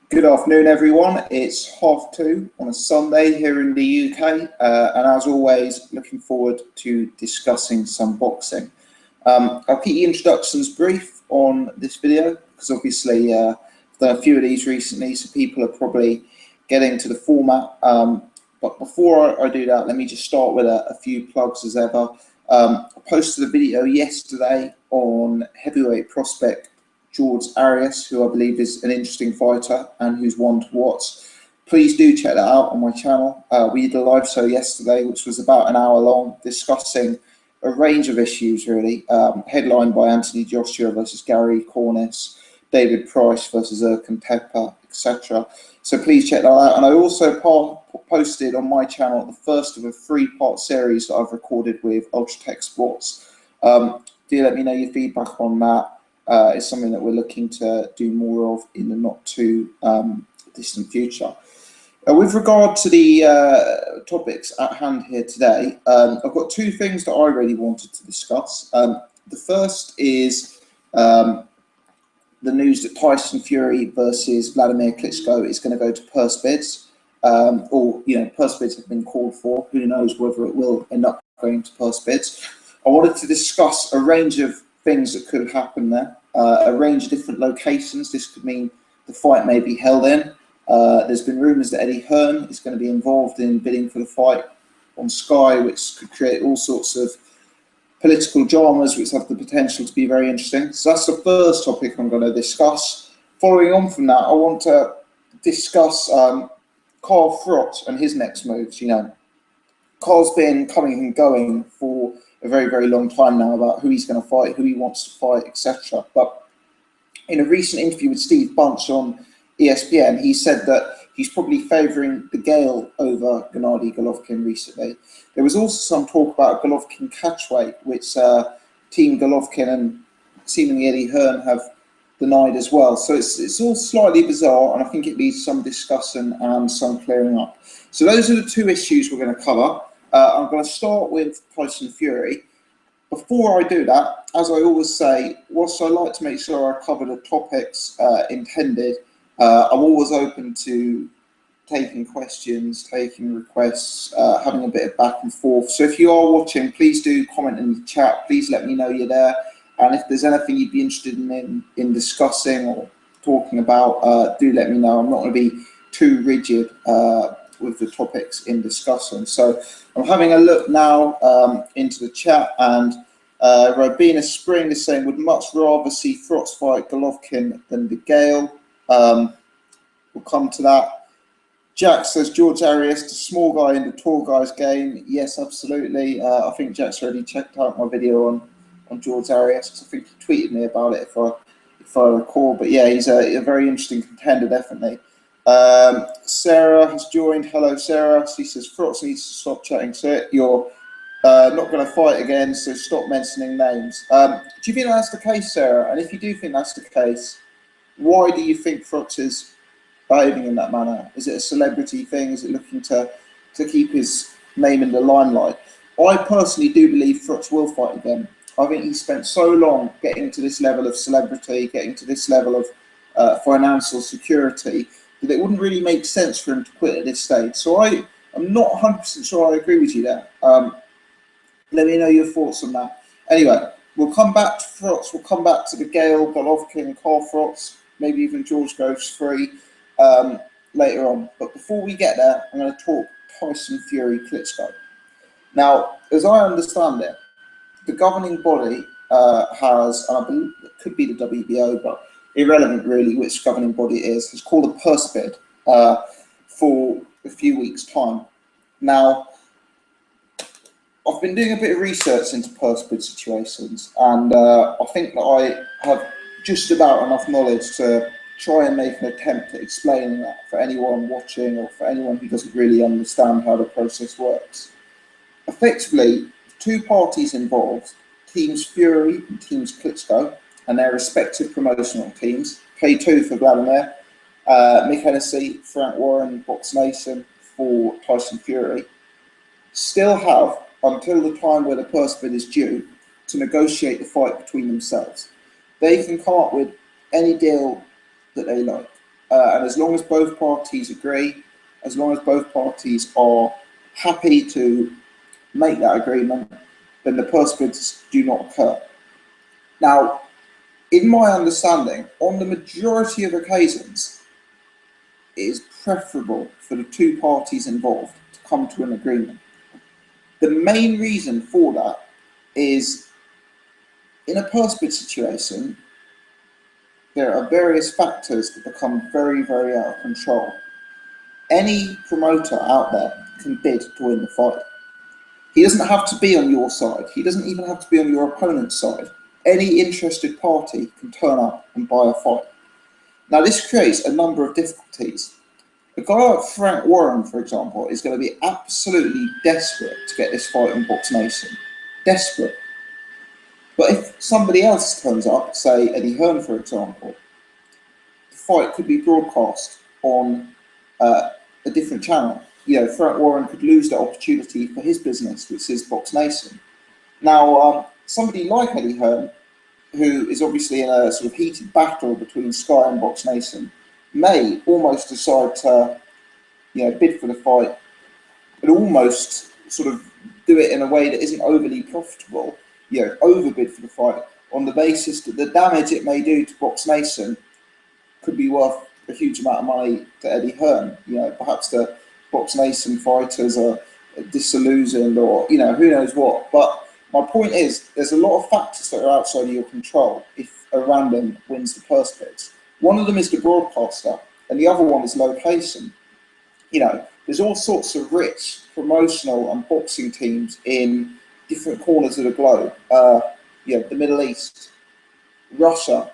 Good afternoon, everyone. It's 2:30 on a Sunday here in the UK, and as always, looking forward to discussing some boxing. I'll keep the introductions brief on this video because obviously I've done a few of these recently, so people are probably getting to the format. But before I do that, let me just start with a few plugs as ever. I posted a video yesterday on heavyweight prospect George Arias, who I believe is an interesting fighter and who's one to watch. Please do check that out on my channel. We did a live show yesterday, which was about an hour long, discussing a range of issues, really. Headlined by Anthony Joshua versus Gary Cornice, David Price versus Erkan Tepe, etc. So please check that out. And I also posted on my channel the first of a 3-part series that I've recorded with Ultratech Sports. Do let me know your feedback on that. It's something that we're looking to do more of in the not too distant future. With regard to the topics at hand here today, I've got two things that I really wanted to discuss. The first is the news that Tyson Fury versus Vladimir Klitschko is going to go to purse bids, or purse bids have been called for. Who knows whether it will end up going to purse bids. I wanted to discuss a range of things that could happen there. A range of different locations. This could mean the fight may be held in. There's been rumours that Hearn is going to be involved in bidding for the fight on Sky, which could create all sorts of political dramas which have the potential to be very interesting. So that's the first topic I'm going to discuss. Following on from that, I want to discuss Carl Froch and his next moves. Carl's been coming and going for a very, very long time now about who he's going to fight, who he wants to fight, etc. But in a recent interview with Steve Bunch on ESPN, he said that he's probably favouring Degale over Gennady Golovkin recently. There was also some talk about Golovkin catchweight, which Team Golovkin and seemingly Eddie Hearn have denied as well. So it's all slightly bizarre, and I think it needs some discussion and some clearing up. So those are the two issues we're going to cover. I'm going to start with Tyson Fury. Before I do that, as I always say, whilst I like to make sure I cover the topics intended, I'm always open to taking questions, taking requests, having a bit of back and forth. So if you are watching, please do comment in the chat. Please let me know you're there. And if there's anything you'd be interested in discussing or talking about, do let me know. I'm not going to be too rigid with the topics in discussion. So I'm having a look now into the chat, and Robina Spring is saying, would much rather see Froch fight Golovkin than Degale. We'll come to that. Jack says, George Arias, the small guy in the tall guy's game. Yes, absolutely. I think Jack's already checked out my video on George Arias, because I think he tweeted me about it if I recall. But yeah, he's a very interesting contender, definitely. Sarah has joined. Hello, Sarah. She says, Froch needs to stop chatting to it. You're not going to fight again, so stop mentioning names. Do you think that's the case, Sarah? And if you do think that's the case, why do you think Froch is behaving in that manner? Is it a celebrity thing? Is it looking to keep his name in the limelight? I personally do believe Froch will fight again. I think he spent so long getting to this level of celebrity, getting to this level of financial security, that it wouldn't really make sense for him to quit at this stage. So I'm not 100% sure I agree with you there. Let me know your thoughts on that. Anyway, we'll come back to Froch. We'll come back to Degale, Golovkin, Carl Froch, maybe even George goes free later on. But before we get there, I'm going to talk Tyson Fury-Klitschko. Now, as I understand it, the governing body has, and I believe it could be the WBO, but irrelevant really which governing body it is, has called a purse bid for a few weeks' time. Now, I've been doing a bit of research into purse bid situations, and I think that I have just about enough knowledge to try and make an attempt at explaining that for anyone watching or for anyone who doesn't really understand how the process works. Effectively, two parties involved, Teams Fury and Teams Klitschko, and their respective promotional teams, K2 for Vladimir, Mick Hennessy, Frank Warren, Box Nation for Tyson Fury, still have until the time where the purse bid is due to negotiate the fight between themselves. They can come up with any deal that they like. and as long as both parties agree, as long as both parties are happy to make that agreement, then the purse bids do not occur. Now, in my understanding, on the majority of occasions, it is preferable for the two parties involved to come to an agreement. The main reason for that is, in a purse bid situation, there are various factors that become very, very out of control. Any promoter out there can bid to win the fight. He doesn't have to be on your side. He doesn't even have to be on your opponent's side. Any interested party can turn up and buy a fight. Now, this creates a number of difficulties. A guy like Frank Warren, for example, is going to be absolutely desperate to get this fight on Box Nation. Desperate. But if somebody else turns up, say Eddie Hearn, for example, the fight could be broadcast on a different channel. You know, Frank Warren could lose the opportunity for his business, which is Box Nation. Now, somebody like Eddie Hearn, who is obviously in a sort of heated battle between Sky and Box Nation, may almost decide to, bid for the fight and almost sort of do it in a way that isn't overly profitable, overbid for the fight on the basis that the damage it may do to Box Nation could be worth a huge amount of money to Eddie Hearn. Perhaps the Box Nation fighters are disillusioned, or who knows what. But my point is, there's a lot of factors that are outside of your control if a random wins the purse bids. One of them is the broadcaster, and the other one is location. There's all sorts of rich promotional and boxing teams in different corners of the globe. The Middle East, Russia,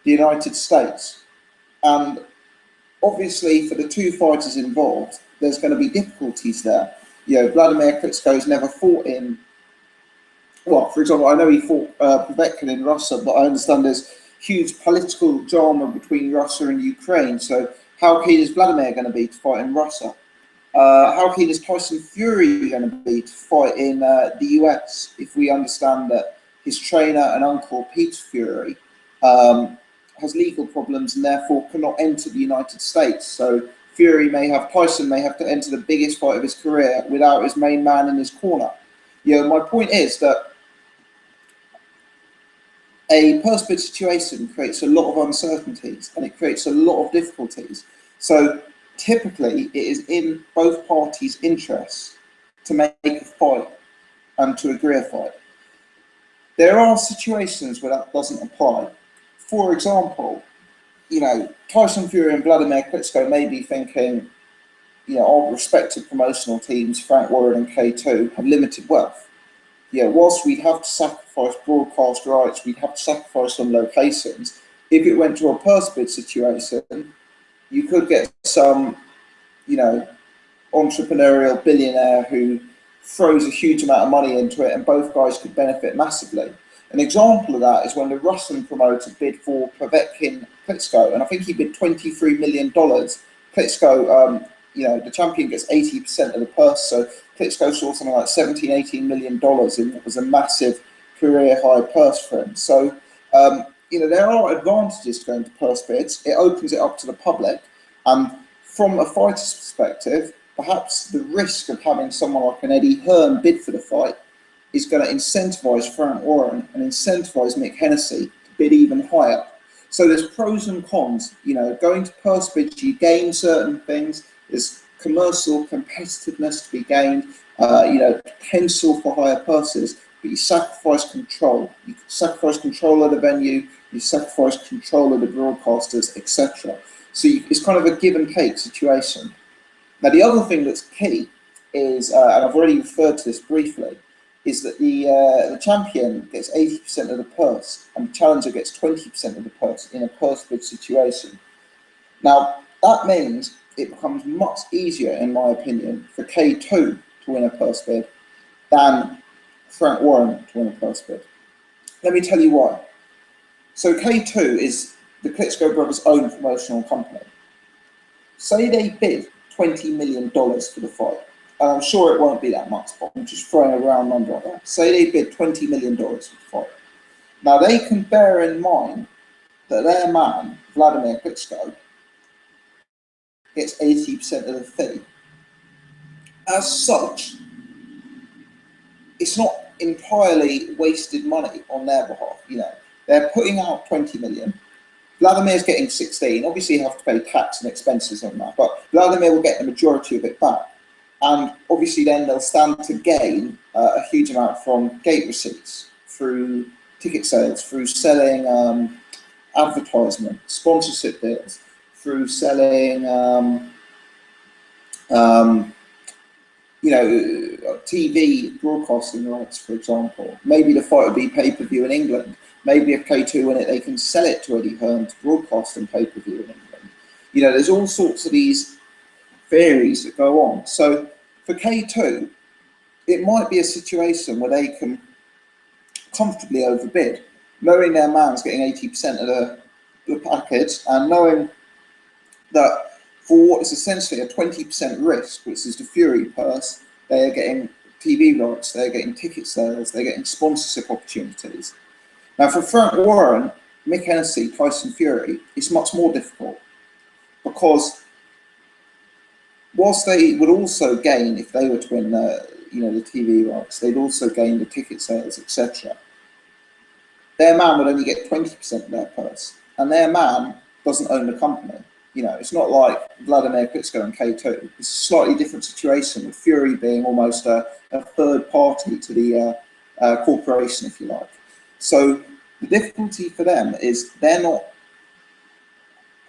the United States. And obviously, for the two fighters involved, there's going to be difficulties there. Vladimir Klitschko's never fought in, for example, I know he fought Povetkin in Russia, but I understand there's huge political drama between Russia and Ukraine. So how keen is Vladimir going to be to fight in Russia? How keen is Tyson Fury going to be to fight in the US, if we understand that his trainer and uncle, Peter Fury, has legal problems and therefore cannot enter the United States? So Tyson may have to enter the biggest fight of his career without his main man in his corner. My point is that a purse bid situation creates a lot of uncertainties and it creates a lot of difficulties. So typically, it is in both parties' interests to make a fight and to agree a fight. There are situations where that doesn't apply. For example, Tyson Fury and Vladimir Klitschko may be thinking, our respective promotional teams, Frank Warren and K2, have limited wealth. Whilst we'd have to sacrifice broadcast rights, we'd have to sacrifice some locations. If it went to a purse bid situation, you could get some, entrepreneurial billionaire who throws a huge amount of money into it, and both guys could benefit massively. An example of that is when the Russian promoter bid for Povetkin Klitschko, and I think he bid $23 million. Klitschko, the champion gets 80% of the purse, so Klitschko saw something like $17–18 million in what was a massive career high purse for him. So, there are advantages to going to purse bids. It opens it up to the public, and from a fighter's perspective, perhaps the risk of having someone like an Eddie Hearn bid for the fight is going to incentivise Frank Warren and incentivise Mick Hennessy to bid even higher. So there's pros and cons. Going to purse bids, you gain certain things. There's commercial competitiveness to be gained, potential for higher purses, but you sacrifice control. You sacrifice control of the venue, you sacrifice control of the broadcasters, etc. So it's kind of a give and take situation. Now, the other thing that's key is, and I've already referred to this briefly, is that the champion gets 80% of the purse and the challenger gets 20% of the purse in a purse bid situation. Now, that means it becomes much easier, in my opinion, for K2 to win a purse bid than Frank Warren to win a purse bid. Let me tell you why. So K2 is the Klitschko brothers' own promotional company. Say they bid $20 million for the fight. And I'm sure it won't be that much, but I'm just throwing a round number like that. Say they bid $20 million for the fight. Now they can bear in mind that their man, Vladimir Klitschko, gets 80% of the fee. As such, it's not entirely wasted money on their behalf. You know, they're putting out 20 million. Vladimir's getting 16. Obviously, you have to pay tax and expenses on that, but Vladimir will get the majority of it back. And obviously, then they'll stand to gain a huge amount from gate receipts, through ticket sales, through selling advertisement, sponsorship deals, through selling, you know, TV broadcasting rights, for example. Maybe the fight will be pay-per-view in England. Maybe if K2 win it, they can sell it to Eddie Hearn to broadcast on pay-per-view in England. You know, there's all sorts of these theories that go on. So for K2, it might be a situation where they can comfortably overbid, knowing their man's getting 80% of the package, and knowing that for what is essentially a 20% risk, which is the Fury purse, they are getting TV rights, they're getting ticket sales, they're getting sponsorship opportunities. Now for Frank Warren, Mick Hennessy, Tyson Fury, it's much more difficult, because whilst they would also gain, if they were to win you know, the TV rights, they'd also gain the ticket sales, etc. Their man would only get 20% of their purse, and their man doesn't own the company. You know, it's not like Vladimir Klitschko and K2. It's a slightly different situation, with Fury being almost a third party to the corporation, if you like. So the difficulty for them is they're not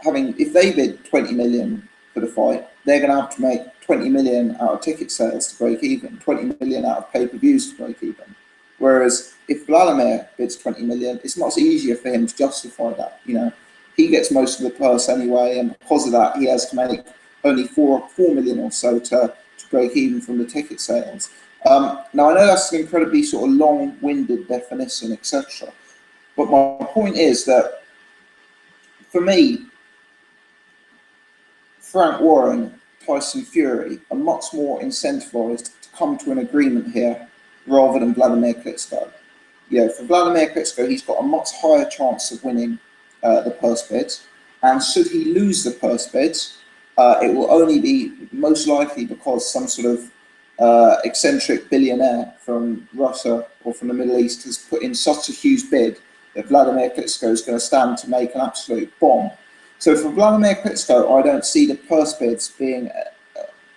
having, if they bid 20 million for the fight, they're going to have to make 20 million out of ticket sales to break even, 20 million out of pay-per-views to break even. Whereas if Vladimir bids 20 million, it's much easier for him to justify that. You know, he gets most of the purse anyway, and because of that, he has to make only 4 million or so to break even from the ticket sales. Now, I know that's an incredibly sort of long-winded definition, etc. But my point is that, for me, Frank Warren, Tyson Fury are much more incentivized to come to an agreement here rather than Vladimir Klitschko. You know, for Vladimir Klitschko, he's got a much higher chance of winning the purse bids, and should he lose the purse bids, it will only be most likely because some sort of eccentric billionaire from Russia or from the Middle East has put in such a huge bid that Vladimir Klitschko is going to stand to make an absolute bomb. So for Vladimir Klitschko, I don't see the purse bids being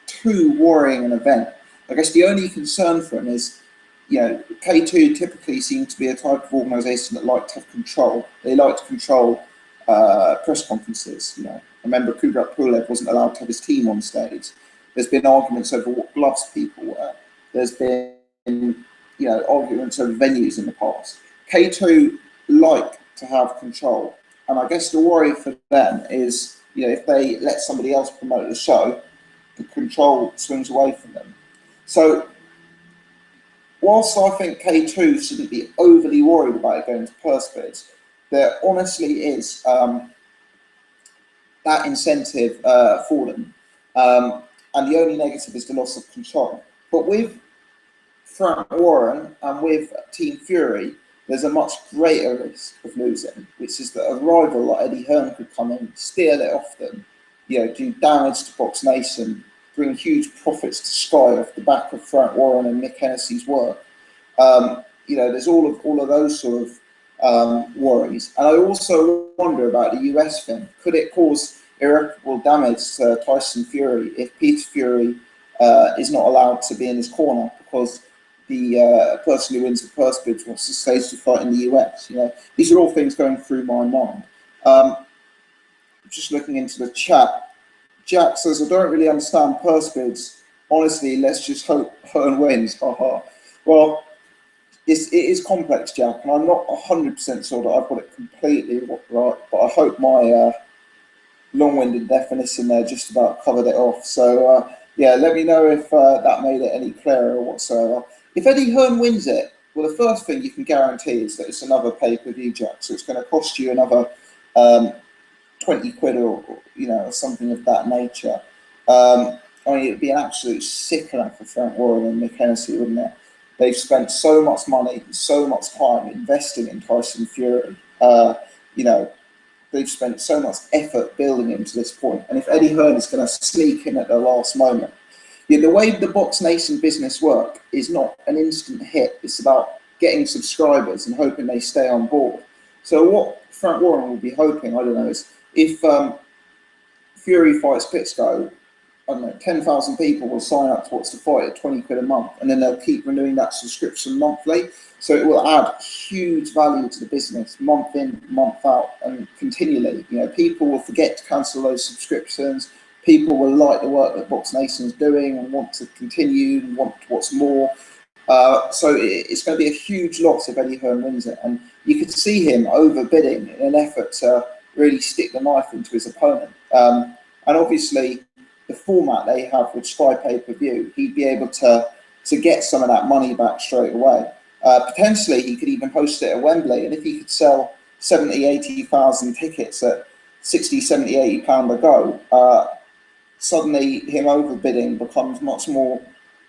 too worrying an event. I guess the only concern for him is, you know, K2 typically seem to be a type of organisation that like to have control. They like to control press conferences. You know, I remember Kubrat Pulev wasn't allowed to have his team on stage. There's been arguments over what gloves people wear. There's been, you know, arguments over venues in the past. K2 like to have control, and I guess the worry for them is, you know, if they let somebody else promote the show, the control swings away from them. So, whilst I think K2 shouldn't be overly worried about it going to purse bids, there honestly is that incentive for them. And the only negative is the loss of control. But with Frank Warren and with Team Fury, there's a much greater risk of losing, which is that a rival like Eddie Hearn could come in, steal it off them, you know, do damage to Box Nation, bring huge profits to Sky off the back of Frank Warren and Mick Hennessy's work. You know, there's all of those sort of worries. And I also wonder about the US thing. Could it cause irreparable damage to Tyson Fury if Peter Fury is not allowed to be in his corner because the person who wins the purse bids wants to stage to fight in the US? You know, these are all things going through my mind. Just looking into the chat, Jack says, I don't really understand purse bids. Honestly, let's just hope Hearn wins. Haha. Well, it is complex, Jack, and I'm not 100% sure that I've got it completely right, but I hope my long-winded definition there just about covered it off. So, yeah, let me know if that made it any clearer or whatsoever. If Eddie Hearn wins it, well, the first thing you can guarantee is that it's another pay-per-view, Jack, so it's going to cost you another 20 quid or, you know, or something of that nature. I mean, it'd be an absolute sickener for Frank Warren and Mick Hennessy, wouldn't it? They've spent so much money, so much time investing in Tyson Fury. You know, they've spent so much effort building him to this point. And if Eddie Hearn is going to sneak in at the last moment, yeah, the way the Box Nation business work is not an instant hit. It's about getting subscribers and hoping they stay on board. So what Frank Warren will be hoping, I don't know, is if Fury fights Klitschko, I don't know, 10,000 people will sign up to watch the fight at 20 quid a month, and then they'll keep renewing that subscription monthly. So it will add huge value to the business, month in, month out, and continually. You know, people will forget to cancel those subscriptions. People will like the work that Box Nation is doing and want to continue and want to watch more. So it's going to be a huge loss if Eddie Hearn wins it. And you could see him overbidding in an effort to really stick the knife into his opponent. And obviously, the format they have with Sky pay-per-view, he'd be able to get some of that money back straight away. Potentially, he could even host it at Wembley. And if he could sell 70, 80,000 tickets at 60, 70, 80 pound a go, suddenly him overbidding becomes much more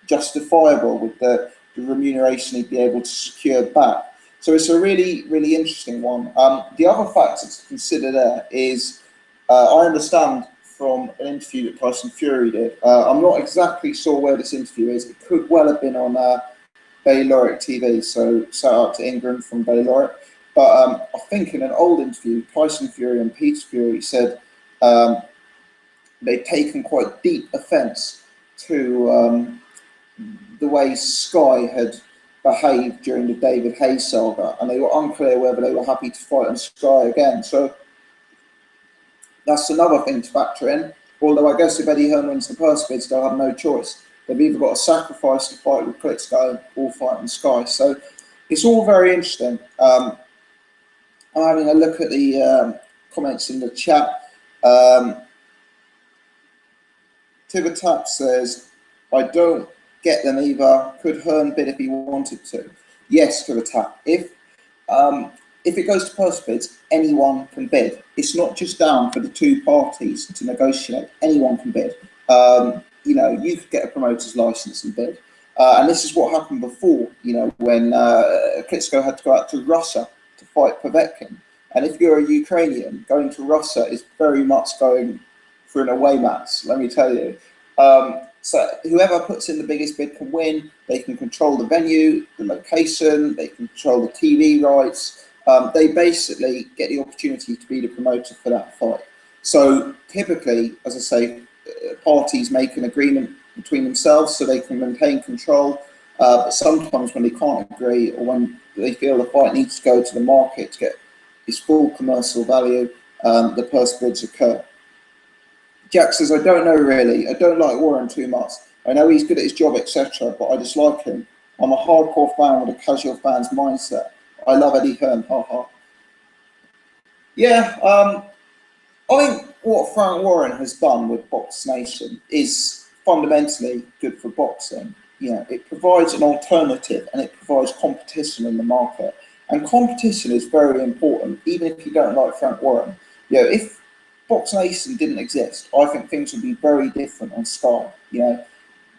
justifiable with the remuneration he'd be able to secure back. So it's a really, really interesting one. The other factor to consider there is, I understand from an interview that Tyson Fury did, I'm not exactly sure where this interview is. It could well have been on Bayloric TV, so shout out to Ingram from Bayloric. But I think in an old interview, Tyson Fury and Peter Fury said they'd taken quite deep offence to the way Sky had behaved during the David Hayes saga, and they were unclear whether they were happy to fight on Sky again. So that's another thing to factor in. Although I guess if Eddie Hearn wins the purse bids, they'll have no choice. They've either got to sacrifice to fight with Klitschko or fight on Sky. So it's all very interesting. I'm having a look at the comments in the chat. Tivertap says, I don't get them either. Could Hearn bid if he wanted to? Yes, Tivertap. If it goes to purse bids, anyone can bid. It's not just down for the two parties to negotiate. Anyone can bid. You know, you could get a promoter's license and bid. And this is what happened before, you know, when Klitschko had to go out to Russia to fight Povetkin. And if you're a Ukrainian, going to Russia is very much going for an away match, let me tell you. So whoever puts in the biggest bid can win. They can control the venue, the location, they can control the TV rights. They basically get the opportunity to be the promoter for that fight. So typically, as I say, parties make an agreement between themselves so they can maintain control. But sometimes when they can't agree, or when they feel the fight needs to go to the market to get its full commercial value, the purse bids occur. Jack says, I don't know really. I don't like Warren too much. I know he's good at his job, etc., but I dislike him. I'm a hardcore fan with a casual fan's mindset. I love Eddie Hearn, haha. Yeah, I think what Frank Warren has done with Box Nation is fundamentally good for boxing. You know, it provides an alternative and it provides competition in the market. And competition is very important, even if you don't like Frank Warren. You know, if Box Nation didn't exist, I think things would be very different on Sky. You know,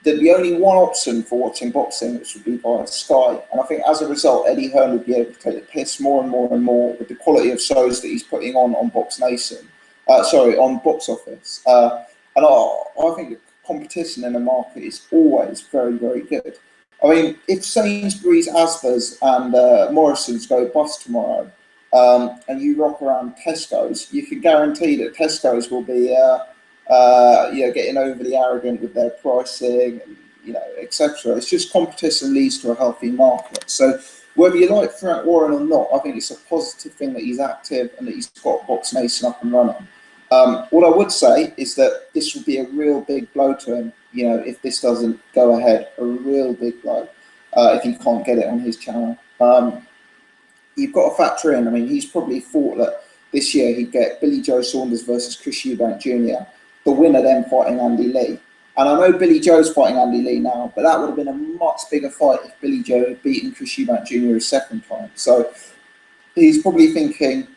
there'd be only one option for watching boxing, which would be via Sky. And I think as a result, Eddie Hearn would be able to take the piss more and more and more with the quality of shows that he's putting on Box Nation. On Box Office. And I think the competition in the market is always very, very good. I mean, if Sainsbury's, Asda's and Morrison's go bust tomorrow, and you rock around Tesco's, you can guarantee that Tesco's will be you know, getting overly arrogant with their pricing, and, you know, etc. It's just competition leads to a healthy market. So whether you like Frank Warren or not, I think it's a positive thing that he's active and that he's got Box Nation up and running. What I would say is that this would be a real big blow to him, you know, if this doesn't go ahead, a real big blow, if he can't get it on his channel. You've got to factor in, I mean, he's probably thought that this year he'd get Billy Joe Saunders versus Chris Eubank Jr., the winner then fighting Andy Lee. And I know Billy Joe's fighting Andy Lee now, but that would have been a much bigger fight if Billy Joe had beaten Chris Eubank Jr. a second time. So he's probably thinking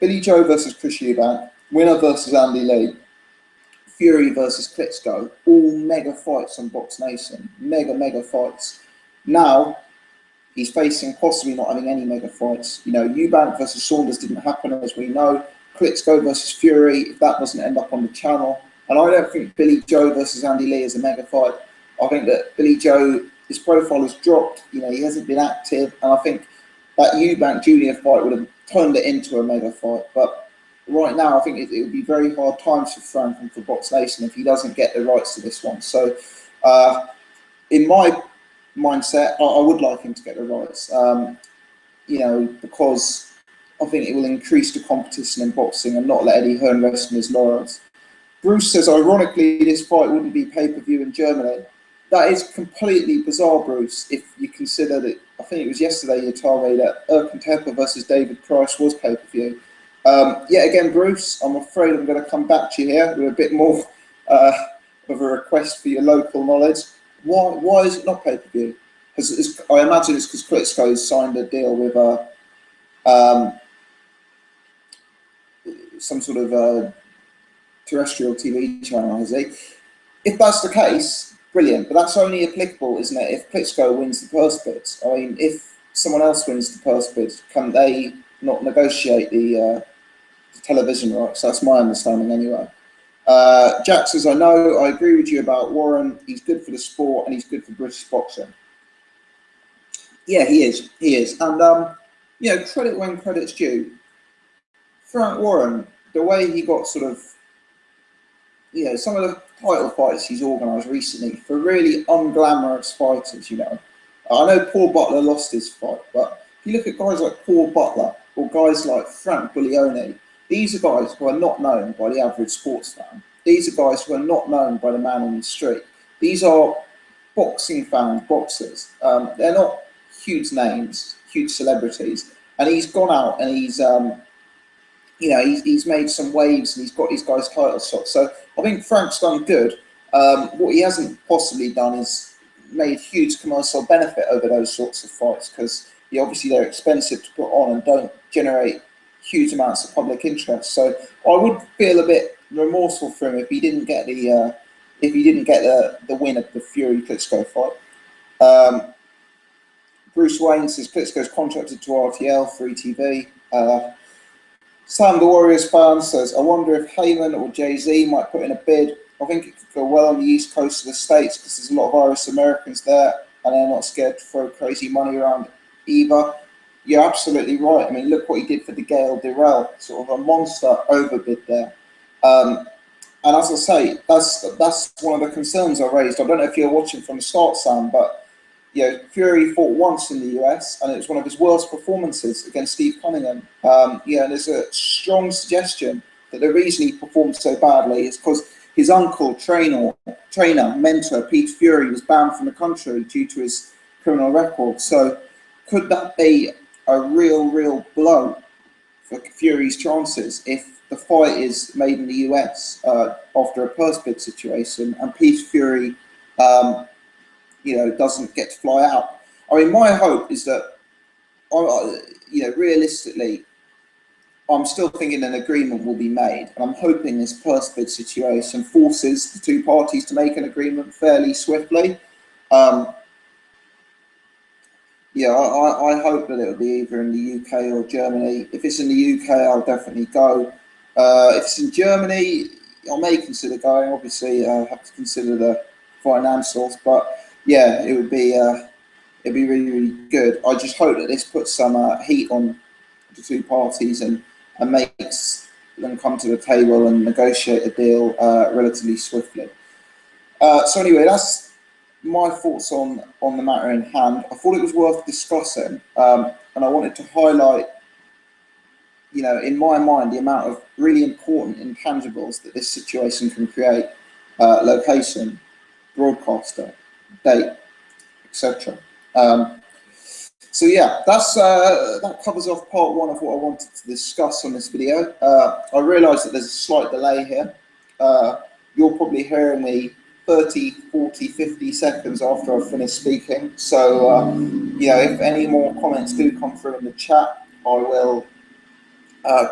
Billy Joe versus Chris Eubank, winner versus Andy Lee, Fury versus Klitschko, all mega fights on Box Nation, mega fights. Now, he's facing possibly not having any mega fights. You know, Eubank versus Saunders didn't happen, as we know. Klitschko versus Fury, if that doesn't end up on the channel. And I don't think Billy Joe versus Andy Lee is a mega fight. I think that Billy Joe, his profile has dropped. You know, he hasn't been active. And I think that Eubank Jr fight would have turned it into a mega fight. But right now, I think it would be very hard times for Frank and for Box Nation if he doesn't get the rights to this one. So, in my mindset, I would like him to get the rights. You know, because I think it will increase the competition in boxing and not let Eddie Hearn rest on his laurels. Bruce says, ironically, this fight wouldn't be pay-per-view in Germany. That is completely bizarre, Bruce, if you consider that, I think it was yesterday you told me that Erkan Tepe versus David Price was pay-per-view. Yet again, Bruce, I'm afraid I'm going to come back to you here with a bit more of a request for your local knowledge. Why is it not pay-per-view? I imagine it's because Klitschko's signed a deal with some sort of terrestrial TV channel, has he? If that's the case, brilliant. But that's only applicable, isn't it, if Klitschko wins the purse bids? I mean, if someone else wins the purse bids, can they not negotiate the television rights? That's my understanding anyway. Jack says, I agree with you about Warren. He's good for the sport and he's good for British boxing. Yeah, he is. And, you know, credit when credit's due. Frank Warren, the way he got sort of, you know, some of the title fights he's organised recently for really unglamorous fighters, you know. I know Paul Butler lost his fight, but if you look at guys like Paul Butler or guys like Frank Buglioni, these are guys who are not known by the average sports fan. These are guys who are not known by the man on the street. These are boxing fan boxers. They're not huge names, huge celebrities. And he's gone out and he's, you know, he's made some waves and he's got these guys title shots. So I think Frank's done good. What he hasn't possibly done is made huge commercial benefit over those sorts of fights because obviously they're expensive to put on and don't generate huge amounts of public interest. So I would feel a bit remorseful for him if he didn't get the win of the Fury-Klitschko fight. Bruce Wayne says Klitschko's contracted to RTL, Free TV. Sam the Warriors fan says, I wonder if Heyman or Jay-Z might put in a bid. I think it could go well on the east coast of the States because there's a lot of Irish Americans there and they're not scared to throw crazy money around either. You're absolutely right. I mean, look what he did for Degale, sort of a monster overbid there. And as I say, that's one of the concerns I raised. I don't know if you're watching from the start, Sam, but you know, Fury fought once in the US, and it was one of his worst performances against Steve Cunningham. Yeah, and there's a strong suggestion that the reason he performed so badly is because his uncle, trainer, mentor, Pete Fury, was banned from the country due to his criminal record. So could that be a real blow for Fury's chances if the fight is made in the US after a purse bid situation and Pete Fury you know, doesn't get to fly out? I mean, my hope is that, you know, realistically, I'm still thinking an agreement will be made, and I'm hoping this purse bid situation forces the two parties to make an agreement fairly swiftly. Yeah, I hope that it'll be either in the UK or Germany. If it's in the UK, I'll definitely go. If it's in Germany, I may consider going. Obviously, I have to consider the financials, but yeah, it'd be really good. I just hope that this puts some heat on the two parties and makes them come to the table and negotiate a deal relatively swiftly. So anyway, that's my thoughts on the matter in hand. I thought it was worth discussing, and I wanted to highlight, you know, in my mind, the amount of really important intangibles that this situation can create: location, broadcaster, date, etc. So yeah, that covers off part one of what I wanted to discuss on this video. I realise that there's a slight delay here. You're probably hearing me 30, 40, 50 seconds after I've finished speaking. So you know, if any more comments do come through in the chat, I will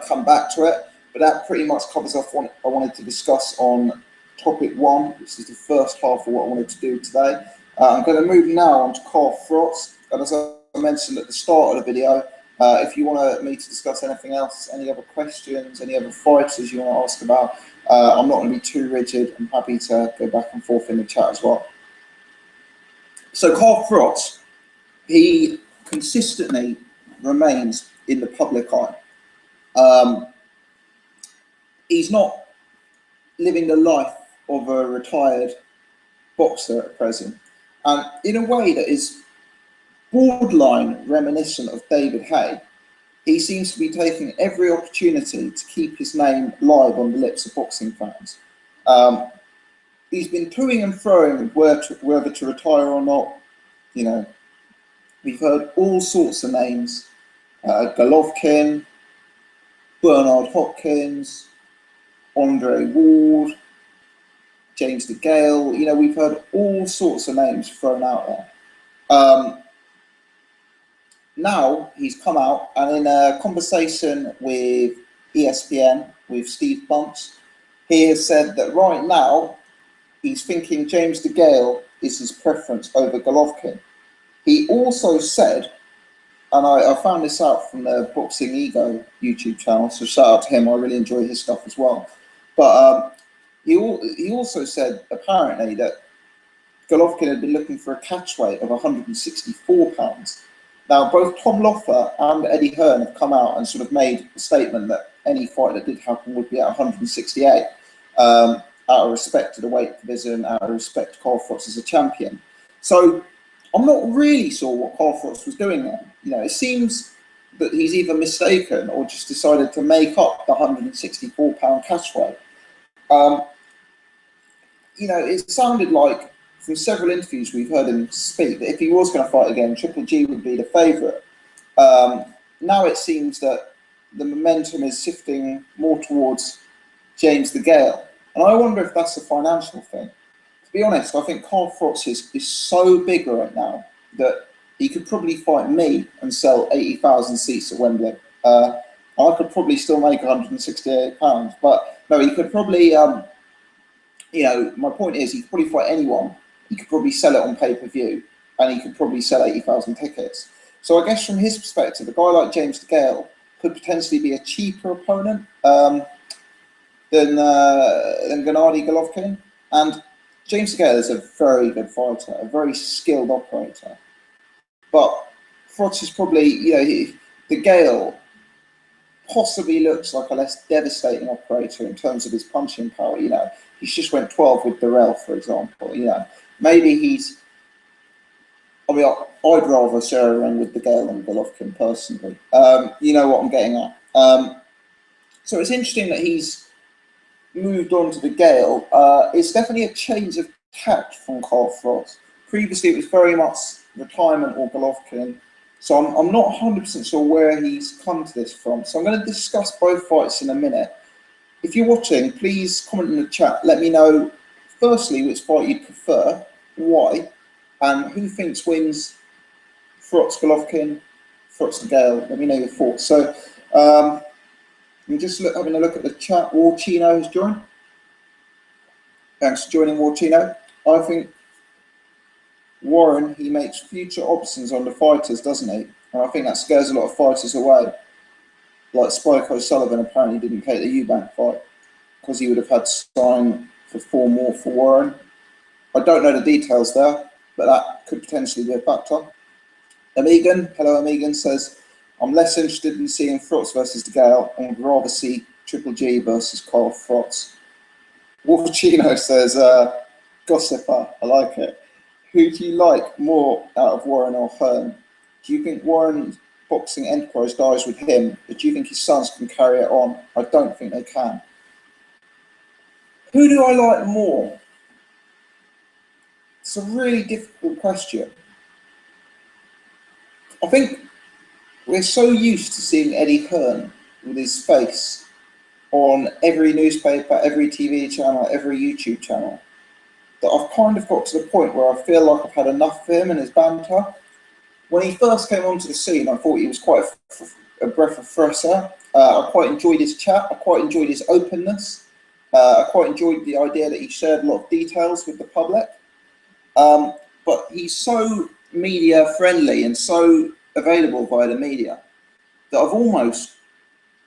come back to it. But that pretty much covers off what I wanted to discuss on topic one, which is the first half of what I wanted to do today. I'm going to move now on to Carl Froch. And as I I mentioned at the start of the video, if you want me to discuss anything else, any other questions, any other fighters you want to ask about, I'm not going to be too rigid. I'm happy to go back and forth in the chat as well. So Carl Froch, he consistently remains in the public eye. He's not living the life of a retired boxer at present, and in a way that is borderline reminiscent of David Haye. He seems to be taking every opportunity to keep his name live on the lips of boxing fans. He's been toing and froing whether to retire or not. You know, we've heard all sorts of names: Golovkin, Bernard Hopkins, Andre Ward, James Degale. You know, we've heard all sorts of names thrown out there. Now he's come out, and in a conversation with ESPN, with Steve Bunce, he has said that right now he's thinking James Degale is his preference over Golovkin. He also said, and I found this out from the Boxing Ego YouTube channel, so shout out to him, I really enjoy his stuff as well. But he also said, apparently, that Golovkin had been looking for a catch weight of 164 pounds. Now, both Tom Loeffler and Eddie Hearn have come out and sort of made a statement that any fight that did happen would be at 168, out of respect to the weight division, out of respect to Carl Froch as a champion. So I'm not really sure what Carl Froch was doing there. You know, it seems that he's either mistaken or just decided to make up the 164 pound catch weight. You know, it sounded like, from several interviews we've heard him speak, that if he was going to fight again, Triple G would be the favourite. Now it seems that the momentum is shifting more towards James Degale. And I wonder if that's a financial thing. To be honest, I think Carl Froch is so big right now that he could probably fight me and sell 80,000 seats at Wembley. I could probably still make £168, but no, he could probably, you know, my point is he could probably fight anyone. He could probably sell it on pay-per-view, and he could probably sell 80,000 tickets. So I guess from his perspective, a guy like James Degale could potentially be a cheaper opponent than Gennady Golovkin. And James Degale is a very good fighter, a very skilled operator. But Froch is probably, you know, Degale possibly looks like a less devastating operator in terms of his punching power. You know, he's just went 12 with Darrell, for example. You know, maybe he's. I mean, I'd rather share a ring with Degale than Golovkin personally. You know what I'm getting at. So it's interesting that he's moved on to Degale. It's definitely a change of tact from Carl Froch. Previously, it was very much retirement or Golovkin. So I'm not 100% sure where he's come to this from. So I'm going to discuss both fights in a minute. If you're watching, please comment in the chat. Let me know, firstly, which fight you prefer, why, and who thinks wins Froch Golovkin, Froch Degale. Let me know your thoughts. So I'm just having a look at the chat. War Chino has joined. Thanks for joining, War Chino. I think Warren, he makes future options on the fighters, doesn't he? And I think that scares a lot of fighters away. Like Spike O'Sullivan apparently didn't take the Eubank fight because he would have had to sign for 4 more for Warren. I don't know the details there, but that could potentially be a factor. Amigan, hello Amigan, says, I'm less interested in seeing Froch versus Degale and would rather see Triple G versus Carl Froch. Wolfchino says, gossiper, I like it. Who do you like more out of Warren or Hearn? Do you think Warren's boxing enterprise dies with him, or do you think his sons can carry it on? I don't think they can. Who do I like more? It's a really difficult question. I think we're so used to seeing Eddie Hearn with his face on every newspaper, every TV channel, every YouTube channel, that I've kind of got to the point where I feel like I've had enough of him and his banter. When he first came onto the scene, I thought he was quite a breath of fresh air. I quite enjoyed his chat. I quite enjoyed his openness. I quite enjoyed the idea that he shared a lot of details with the public. But he's so media friendly and so available via the media that I've almost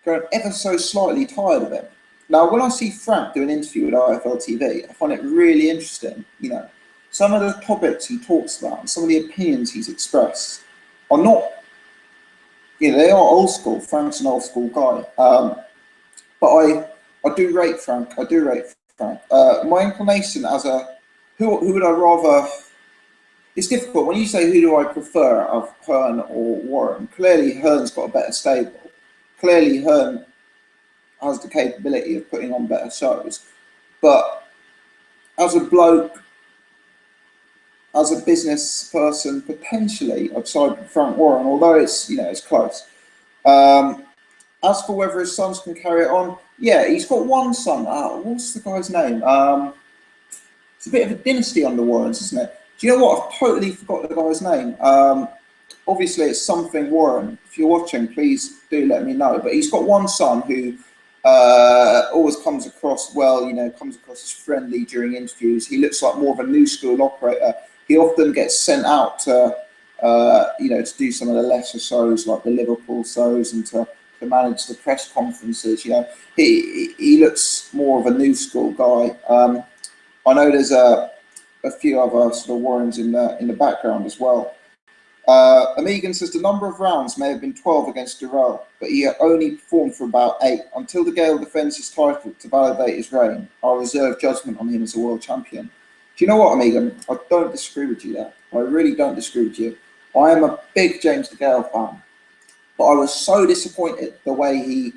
grown ever so slightly tired of him. Now, when I see Frank do an interview with IFL TV, I find it really interesting. You know, some of the topics he talks about and some of the opinions he's expressed are not, you know, they are old school. Frank's an old school guy. But I do rate Frank. I do rate Frank. My inclination as a, who would I rather, it's difficult. When you say who do I prefer of Hearn or Warren, clearly Hearn's got a better stable. Clearly Hearn has the capability of putting on better shows. But as a bloke, as a business person, potentially I'd side with Frank Warren, although it's, you know, it's close. As for whether his sons can carry it on, yeah, he's got one son. What's the guy's name? It's a bit of a dynasty under Warrens, isn't it? Do you know what? I've totally forgot the guy's name. Obviously, it's something Warren. If you're watching, please do let me know. But he's got one son who always comes across well, you know, comes across as friendly during interviews. He looks like more of a new school operator. He often gets sent out to, you know, to do some of the lesser shows like the Liverpool shows and to manage the press conferences. You know, he looks more of a new school guy. I know there's a few other sort of Warrens in the background as well. Amigan says the number of rounds may have been 12 against Degale, but he only performed for about 8. Until Degale defends his title to validate his reign, I'll reserve judgment on him as a world champion. Do you know what, Amigan? I don't disagree with you there. I really don't disagree with you. I am a big James Degale fan, but I was so disappointed the way he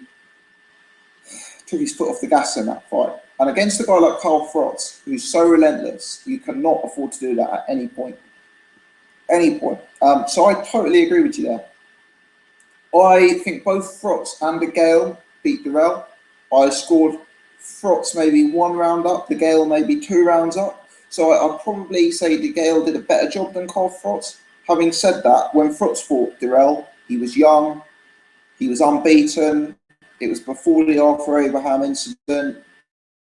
took his foot off the gas in that fight. And against a guy like Carl Froch, who's so relentless, you cannot afford to do that at any point. Any point. So I totally agree with you there. I think both Froch and Degale beat Degale. I scored Froch maybe 1 round up, Degale maybe 2 rounds up. So I'd probably say Degale did a better job than Carl Froch. Having said that, when Froch fought Degale, he was young, he was unbeaten. It was before the Arthur Abraham incident.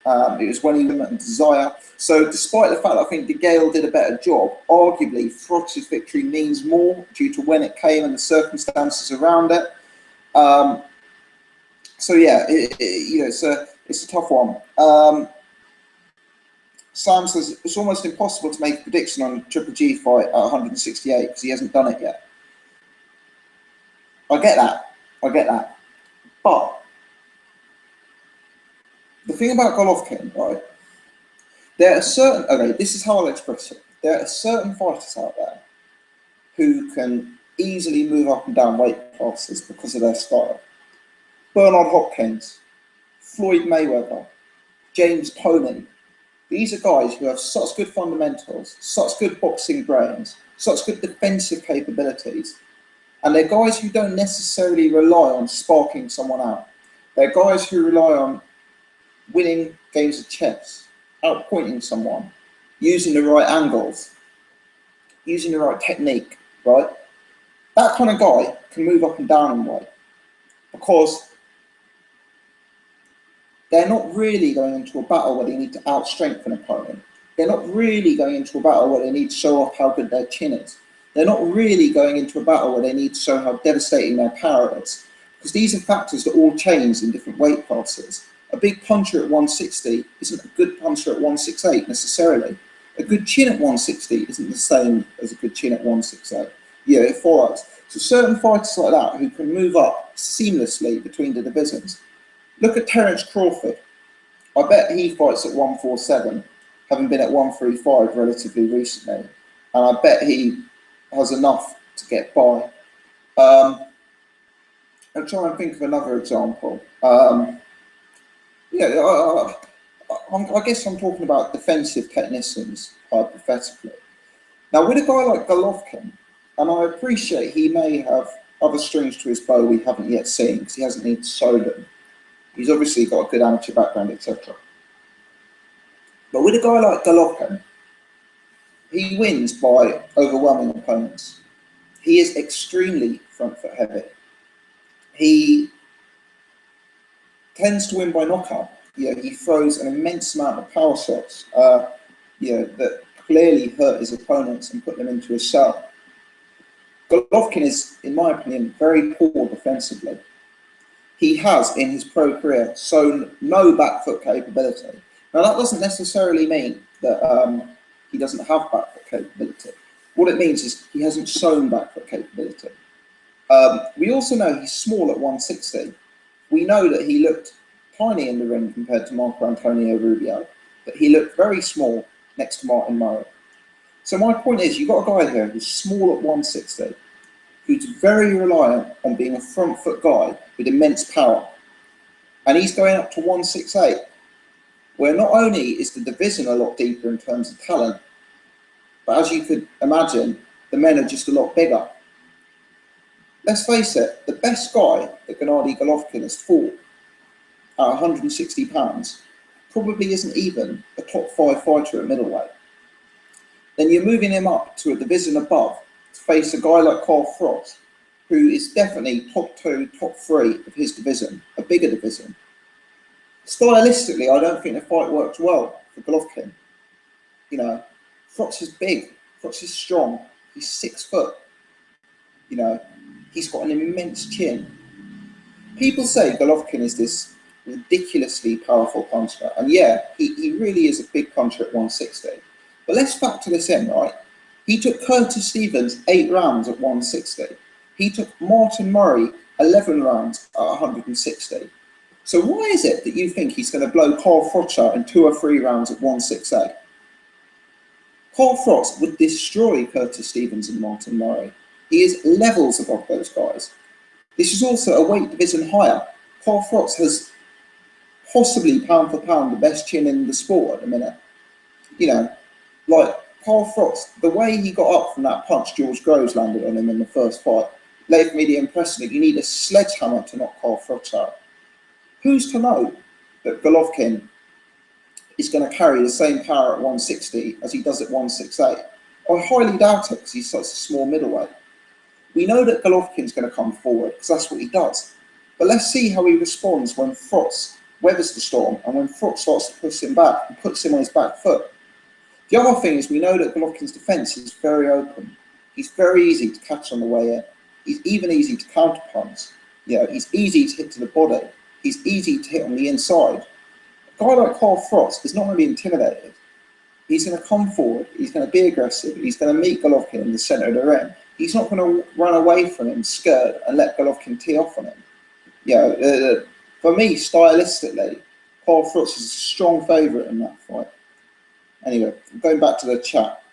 It was when he limited desire. So despite the fact that I think Degale did a better job, arguably Froch's victory means more due to when it came and the circumstances around it. So yeah, you know, it's a tough one. Sam says it's almost impossible to make a prediction on a Triple G fight at 168 because he hasn't done it yet. I get that. But the thing about Golovkin, right? There are certain, okay, this is how I'll express it. There are certain fighters out there who can easily move up and down weight classes because of their style. Bernard Hopkins, Floyd Mayweather, James Toney. These are guys who have such good fundamentals, such good boxing brains, such good defensive capabilities. And they're guys who don't necessarily rely on sparking someone out. They're guys who rely on winning games of chess, outpointing someone, using the right angles, using the right technique, right? That kind of guy can move up and down in weight because they're not really going into a battle where they need to outstrength an opponent. They're not really going into a battle where they need to show off how good their chin is. They're not really going into a battle where they need to show how devastating their power is. Because these are factors that all change in different weight classes. A big puncher at 160 isn't a good puncher at 168 necessarily. A good chin at 160 isn't the same as a good chin at 168. Yeah, it follows. So certain fighters like that who can move up seamlessly between the divisions. Look at Terence Crawford. I bet he fights at 147, having been at 135 relatively recently. And I bet he has enough to get by. I'll try and think of another example. Yeah, I guess I'm talking about defensive technicians, hypothetically. Now, with a guy like Golovkin, and I appreciate he may have other strings to his bow we haven't yet seen because he hasn't needed to show them. He's obviously got a good amateur background, etc. But with a guy like Golovkin, he wins by overwhelming opponents. He is extremely front foot heavy. He tends to win by knockout. You know, he throws an immense amount of power shots, you know, that clearly hurt his opponents and put them into a shell. Golovkin is, in my opinion, very poor defensively. He has, in his pro career, shown no back foot capability. Now, that doesn't necessarily mean that he doesn't have back foot capability. What it means is he hasn't shown back foot capability. We also know he's small at 160. We know that he looked tiny in the ring compared to Marco Antonio Rubio, but he looked very small next to Martin Murray. So my point is, you've got a guy here who's small at 160, who's very reliant on being a front foot guy with immense power. And he's going up to 168, where not only is the division a lot deeper in terms of talent, but as you could imagine, the men are just a lot bigger. Let's face it, the best guy that Gennady Golovkin has fought at 160 pounds probably isn't even a top 5 fighter at middleweight. Then you're moving him up to a division above to face a guy like Carl Froch, who is definitely top 2, top 3 of his division, a bigger division. Stylistically, I don't think the fight works well for Golovkin. You know, Froch is big, Froch is strong, he's 6 foot. You know, he's got an immense chin. People say Golovkin is this ridiculously powerful puncher, and yeah, he really is a big puncher at 160. But let's factor this in, right? He took Curtis Stevens 8 rounds at 160. He took Martin Murray 11 rounds at 160. So why is it that you think he's going to blow Carl Froch out in 2 or 3 rounds at 168? Carl Froch would destroy Curtis Stevens and Martin Murray. He is levels above those guys. This is also a weight division higher. Carl Froch has possibly pound for pound the best chin in the sport at the minute. You know, like Carl Froch, the way he got up from that punch George Groves landed on him in the first fight, left me the impression that you need a sledgehammer to knock Carl Froch out. Who's to know that Golovkin is going to carry the same power at 160 as he does at 168? I highly doubt it because he's such a small middleweight. We know that Golovkin's going to come forward because that's what he does. But let's see how he responds when Froch weathers the storm and when Froch starts to push him back and puts him on his back foot. The other thing is we know that Golovkin's defence is very open. He's very easy to catch on the way in. He's even easy to counterpunch. You know, he's easy to hit to the body. He's easy to hit on the inside. A guy like Carl Froch is not going to be intimidated. He's going to come forward. He's going to be aggressive. He's going to meet Golovkin in the centre of the ring. He's not going to run away from him scared and let Golovkin tee off on him. You know, for me, stylistically, Carl Froch is a strong favourite in that fight. Anyway, going back to the chat.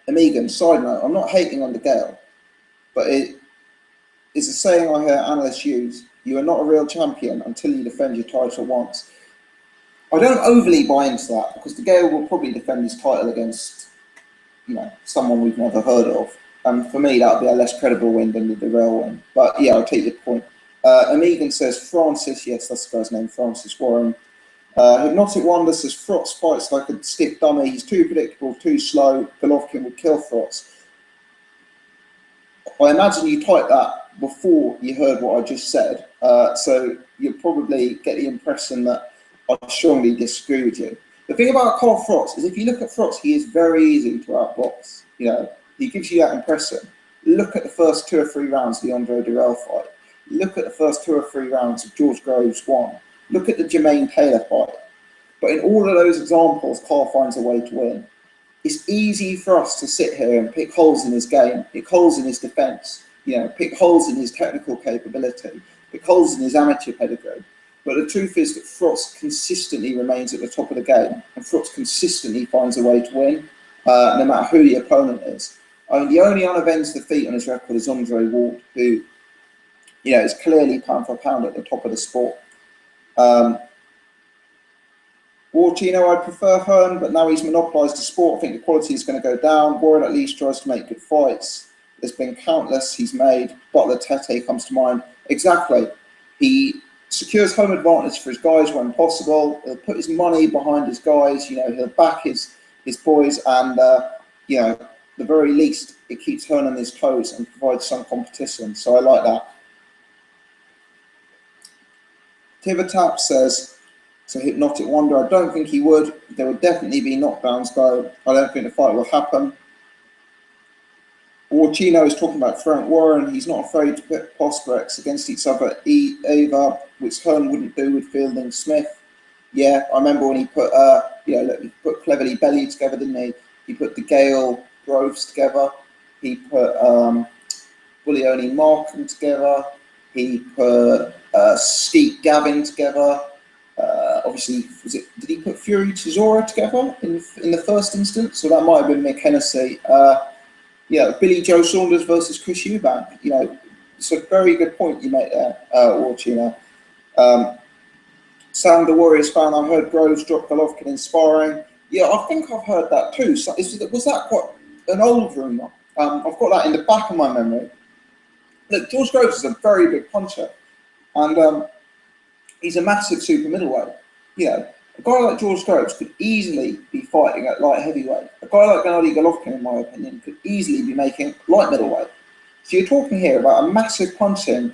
Amigan, side note, I'm not hating on Degale, but it is a saying I hear analysts use: you are not a real champion until you defend your title once. I don't overly buy into that because Degale will probably defend his title against, you know, someone we've never heard of. And for me, that would be a less credible win than the Degale win. But yeah, I'll take your point. Amigan says Francis, yes, that's the guy's name, Francis Warren. Hypnotic Wonder says Froch fights like a stiff dummy. He's too predictable, too slow. Golovkin would kill Froch. I imagine you typed that before you heard what I just said. So you'll probably get the impression that I strongly disagree with you. The thing about Carl Froch is if you look at Froch, he is very easy to outbox. You know, he gives you that impression. Look at the first 2 or 3 rounds of the Andre Durrell fight. Look at the first 2 or 3 rounds of George Groves 1. Look at the Jermaine Taylor fight. But in all of those examples, Carl finds a way to win. It's easy for us to sit here and pick holes in his game, pick holes in his defence, you know, pick holes in his technical capability, pick holes in his amateur pedigree. But the truth is that Froch consistently remains at the top of the game, and Froch consistently finds a way to win, no matter who the opponent is. I mean, the only unavenged defeat on his record is Andre Ward, who, you know, is clearly pound for pound at the top of the sport. Warchino, I prefer Hearn, but now he's monopolised the sport. I think the quality is going to go down. Warren at least tries to make good fights. There's been countless he's made. Butler Tete comes to mind. Exactly. He secures home advantage for his guys when possible. He'll put his money behind his guys. You know, he'll back his boys, and you know, at the very least, it keeps Hearn on his toes and provides some competition. So I like that. Tivertap says, so Hypnotic Wonder, I don't think he would. There would definitely be knockdowns though. I don't think the fight will happen. Or Chino is talking about Frank Warren. He's not afraid to put prospects against each other either, which Hearn wouldn't do with Fielding Smith. Yeah, I remember when he put, look, he put Cleverly Belly together, didn't he? He put Degale Groves together. He put Bullioni Markham together. He put Steve Gavin together. Obviously, did he put Fury-Klitschko together in the first instance? So that might have been Mick Hennessy. Billy Joe Saunders versus Chris Eubank. It's a very good point you make there, Warchino. Sam, the Warriors fan, I heard Groves drop Golovkin in sparring. Yeah, I think I've heard that too. So was that quite an old rumour? I've got that in the back of my memory. Look, George Groves is a very big puncher, and he's a massive super middleweight. A guy like George Groves could easily be fighting at light heavyweight. A guy like Gennady Golovkin, in my opinion, could easily be making light middleweight. So you're talking here about a massive punching,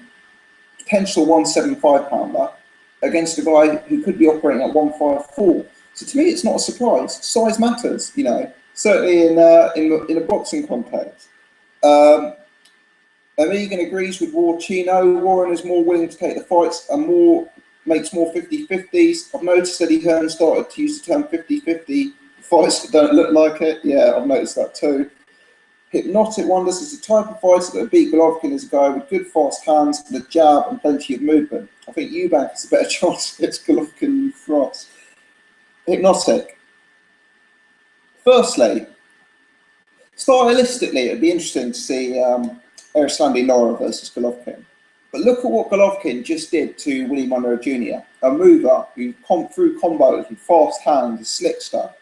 potential 175 pounder against a guy who could be operating at 154. So to me, it's not a surprise. Size matters, certainly in a boxing context. Megan agrees with Warchino. Warren is more willing to take the fights and makes more 50-50s. I've noticed Eddie Hearn started to use the term 50-50 fights that don't look like it. Yeah, I've noticed that too. Hypnotic Wonders is the type of fighter that would beat Golovkin is a guy with good fast hands and a jab and plenty of movement. I think Eubank has a better chance against Golovkin than Froch. Hypnotic. Firstly, stylistically, it'd be interesting to see Erislandy Lara versus Golovkin. But look at what Golovkin just did to Willie Monroe Jr., a mover who threw combos with fast hands and slick stuff.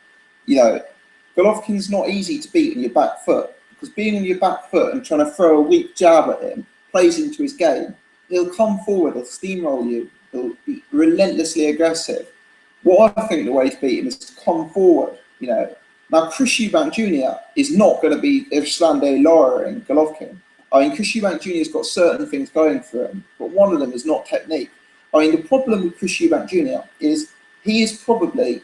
Golovkin's not easy to beat on your back foot, because being on your back foot and trying to throw a weak jab at him plays into his game. He'll come forward, he'll steamroll you, he'll be relentlessly aggressive. What I think the way to beat him is to come forward, Now, Chris Eubank Jr. is not going to be Erislandy Lara in Golovkin. Chris Eubank Jr. has got certain things going for him, but one of them is not technique. The problem with Chris Eubank Jr. is he is probably,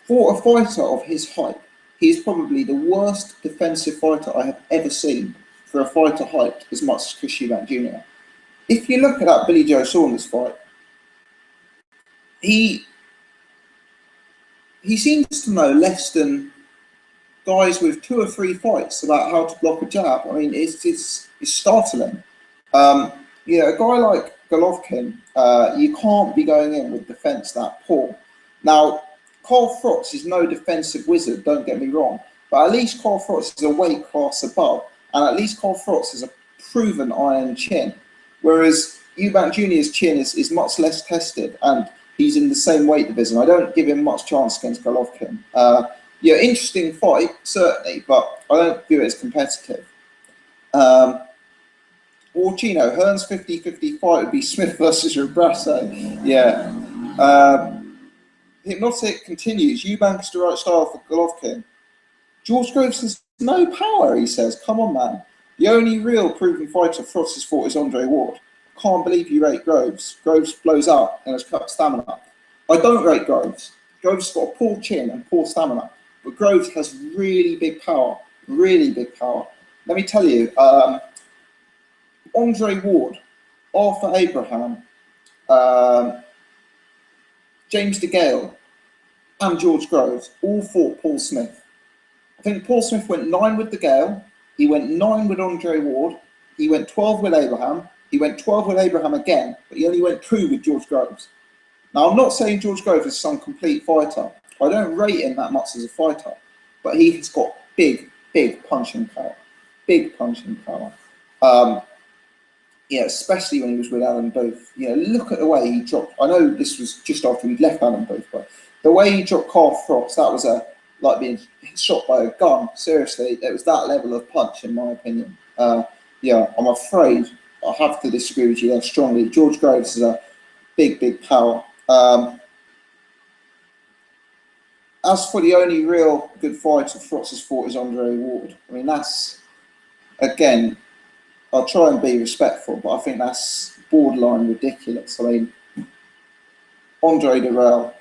for a fighter of his height, he is probably the worst defensive fighter I have ever seen for a fighter hyped as much as Chris Eubank Jr. If you look at that Billy Joe Saunders fight, he seems to know less than guys with 2 or 3 fights about how to block a jab. It's startling. A guy like Golovkin, you can't be going in with defence that poor. Now, Carl Froch is no defensive wizard, don't get me wrong, but at least Carl Froch is a weight class above, and at least Carl Froch has a proven iron chin, whereas Eubank Jr.'s chin is much less tested, and he's in the same weight division. I don't give him much chance against Golovkin. Interesting fight, certainly, but I don't view it as competitive. Warchino, Hearn's 50-50 fight would be Smith versus Rebrasso. Yeah. Hypnotic continues. Eubank is the right style for Golovkin. George Groves has no power, he says. Come on, man. The only real proven fighter Froch has fought is Andre Ward. Can't believe you rate Groves. Groves blows out and has cut stamina. I don't rate Groves. Groves has got a poor chin and poor stamina. But Groves has really big power. Really big power. Let me tell you, Andre Ward, Arthur Abraham, James Degale, and George Groves all fought Paul Smith. I think Paul Smith went 9 with Degale, he went 9 with Andre Ward, he went 12 with Abraham, he went 12 with Abraham again, but he only went 2 with George Groves. Now, I'm not saying George Groves is some complete fighter. I don't rate him that much as a fighter, but he has got big punching power. Big punching power. Especially when he was with Alan Booth. Look at the way he dropped. I know this was just after he'd left Alan Booth, but the way he dropped Carl Froch, that was like being shot by a gun. Seriously, it was that level of punch, in my opinion. I'm afraid I have to disagree with you there strongly. George Groves is a big power. As for the only real good fighter Froch has fought is Andre Ward. That's, again, I'll try and be respectful, but I think that's borderline ridiculous. Andre Durrell,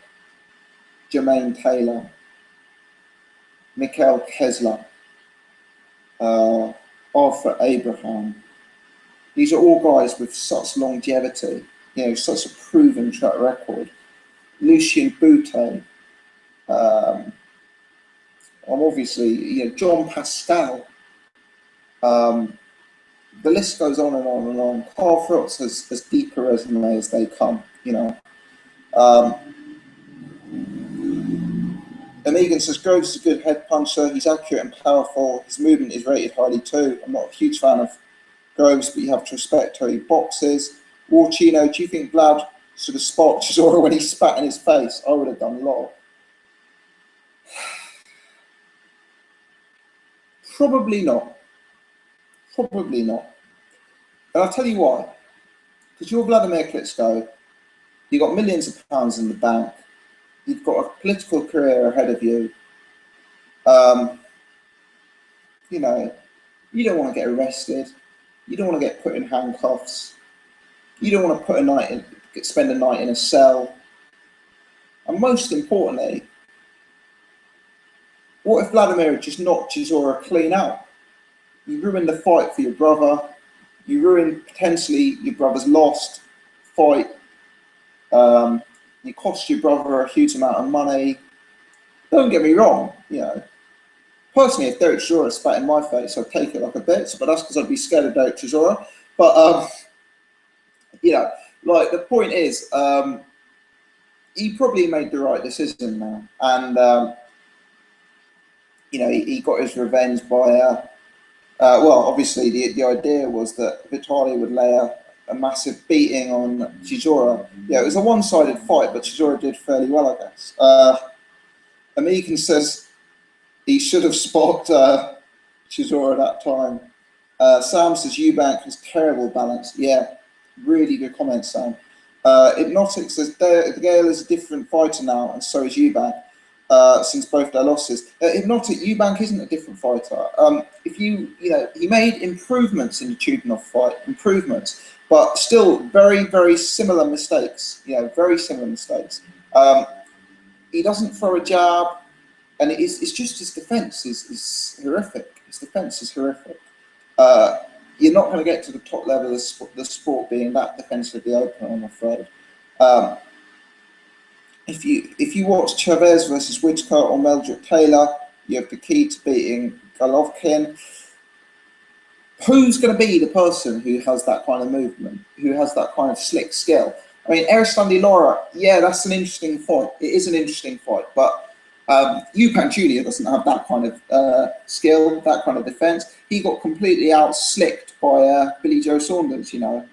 Jermaine Taylor, Mikhail Kessler, Arthur Abraham. These are all guys with such longevity, you know, such a proven track record. Lucien Boutte, obviously, you know, John Pascal. The list goes on and on and on. Carl Froch has as deep a resume as they come, you know. Amigan says Groves is a good head puncher. He's accurate and powerful. His movement is rated highly too. I'm not a huge fan of Groves, but you have to respect how he boxes. Warchino, do you think Vlad should have sparked Chisora when he spat in his face? I would have done a lot. Probably not. Probably not. And I'll tell you why. Because you're Vladimir Klitschko, you've got millions of pounds in the bank, you've got a political career ahead of you. You know, you don't want to get arrested. You don't want to get put in handcuffs. You don't want to spend a night in a cell. And most importantly, what if Vladimir had just knocked Chisora clean out? You ruined the fight for your brother. You ruined potentially your brother's lost fight. You cost your brother a huge amount of money. Don't get me wrong, you know. Personally, if Derek Chisora spat in my face, I'd take it like a bitch, but that's because I'd be scared of Derek Chisora. But, you know, like the point is, he probably made the right decision now. And, you know, he got his revenge by, well, obviously the idea was that Vitali would lay a massive beating on Chisora. Yeah, it was a one-sided fight, but Chisora did fairly well, I guess. Amigan says he should have spot Chisora at that time. Sam says Eubank has terrible balance. Yeah, really good comment, Sam. Hypnotic says Degale is a different fighter now, and so is Eubank. Since both their losses. Hypnotic, Eubank isn't a different fighter. If you know, he made improvements in the Chudinov fight, but still very, very similar mistakes. You know, very similar mistakes. He doesn't throw a jab, and it's just his defense is horrific. His defense is horrific. You're not going to get to the top level of the sport being that defensively open, I'm afraid. If you watch Chavez versus Whitaker or Meldrick Taylor, you have the key to beating Golovkin. Who's going to be the person who has that kind of movement, who has that kind of slick skill? I mean, Eristandi Lara, yeah, that's an interesting fight. It is an interesting fight, but Eubank Jr doesn't have that kind of skill, that kind of defense. He got completely out-slicked by Billy Joe Saunders, you know.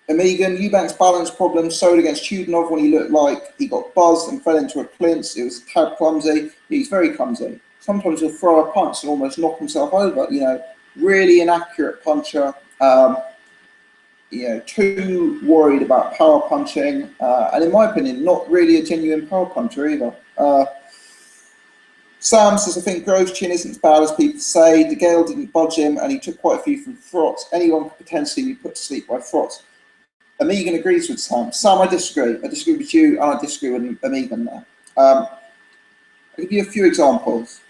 Amigan, Eubank's balance problem showed against Chudinov when he looked like he got buzzed and fell into a clinch. It was a tad clumsy. He's very clumsy. Sometimes he'll throw a punch and almost knock himself over. You know, really inaccurate puncher. You know, too worried about power punching. And in my opinion, not really a genuine power puncher either. Sam says, I think Groves' chin isn't as bad as people say. Degale didn't budge him and he took quite a few from Froch. Anyone could potentially be put to sleep by Froch. Amigan agrees with Sam. Sam, I disagree. I disagree with you, and I disagree with Amigan there. I'll give you a few examples.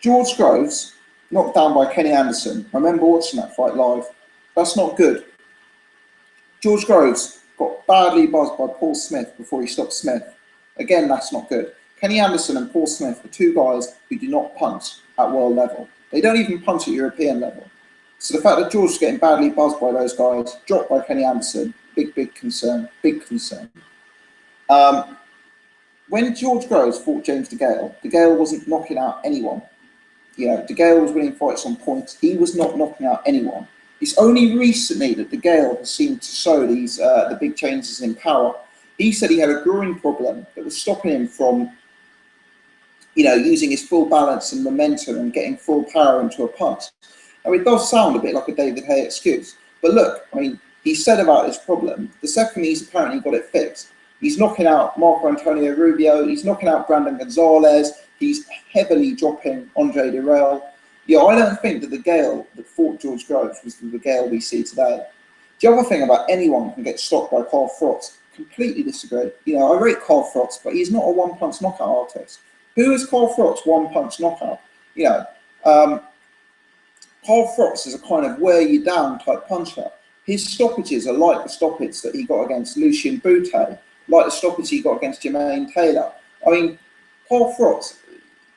George Groves knocked down by Kenny Anderson. I remember watching that fight live. That's not good. George Groves got badly buzzed by Paul Smith before he stopped Smith. Again, that's not good. Kenny Anderson and Paul Smith are two guys who do not punch at world level. They don't even punch at European level. So the fact that George is getting badly buzzed by those guys, dropped by Kenny Anderson, big concern, big concern. When George Groves fought James Degale, Degale wasn't knocking out anyone. You know, Degale was winning fights on points. He was not knocking out anyone. It's only recently that Degale has seemed to show these the big changes in power. He said he had a groin problem that was stopping him from, you know, using his full balance and momentum and getting full power into a punch. Now, it does sound a bit like a David Hay excuse, but look, I mean, he said about his problem. The second he's apparently got it fixed, he's knocking out Marco Antonio Rubio, he's knocking out Brandon Gonzalez, he's heavily dropping Andre Durrell. Yeah, I don't think that the Degale that fought George Groves was the Degale we see today. The other thing about anyone who can get stopped by Carl Froch completely disagree. You know, I rate Carl Froch, but he's not a one-punch knockout artist. Who is Carl Froch one-punch knockout? You know, Carl Froch is a kind of wear you down type puncher. His stoppages are like the stoppage that he got against Lucien Boutte, like the stoppage he got against Jermaine Taylor. I mean, Carl Froch,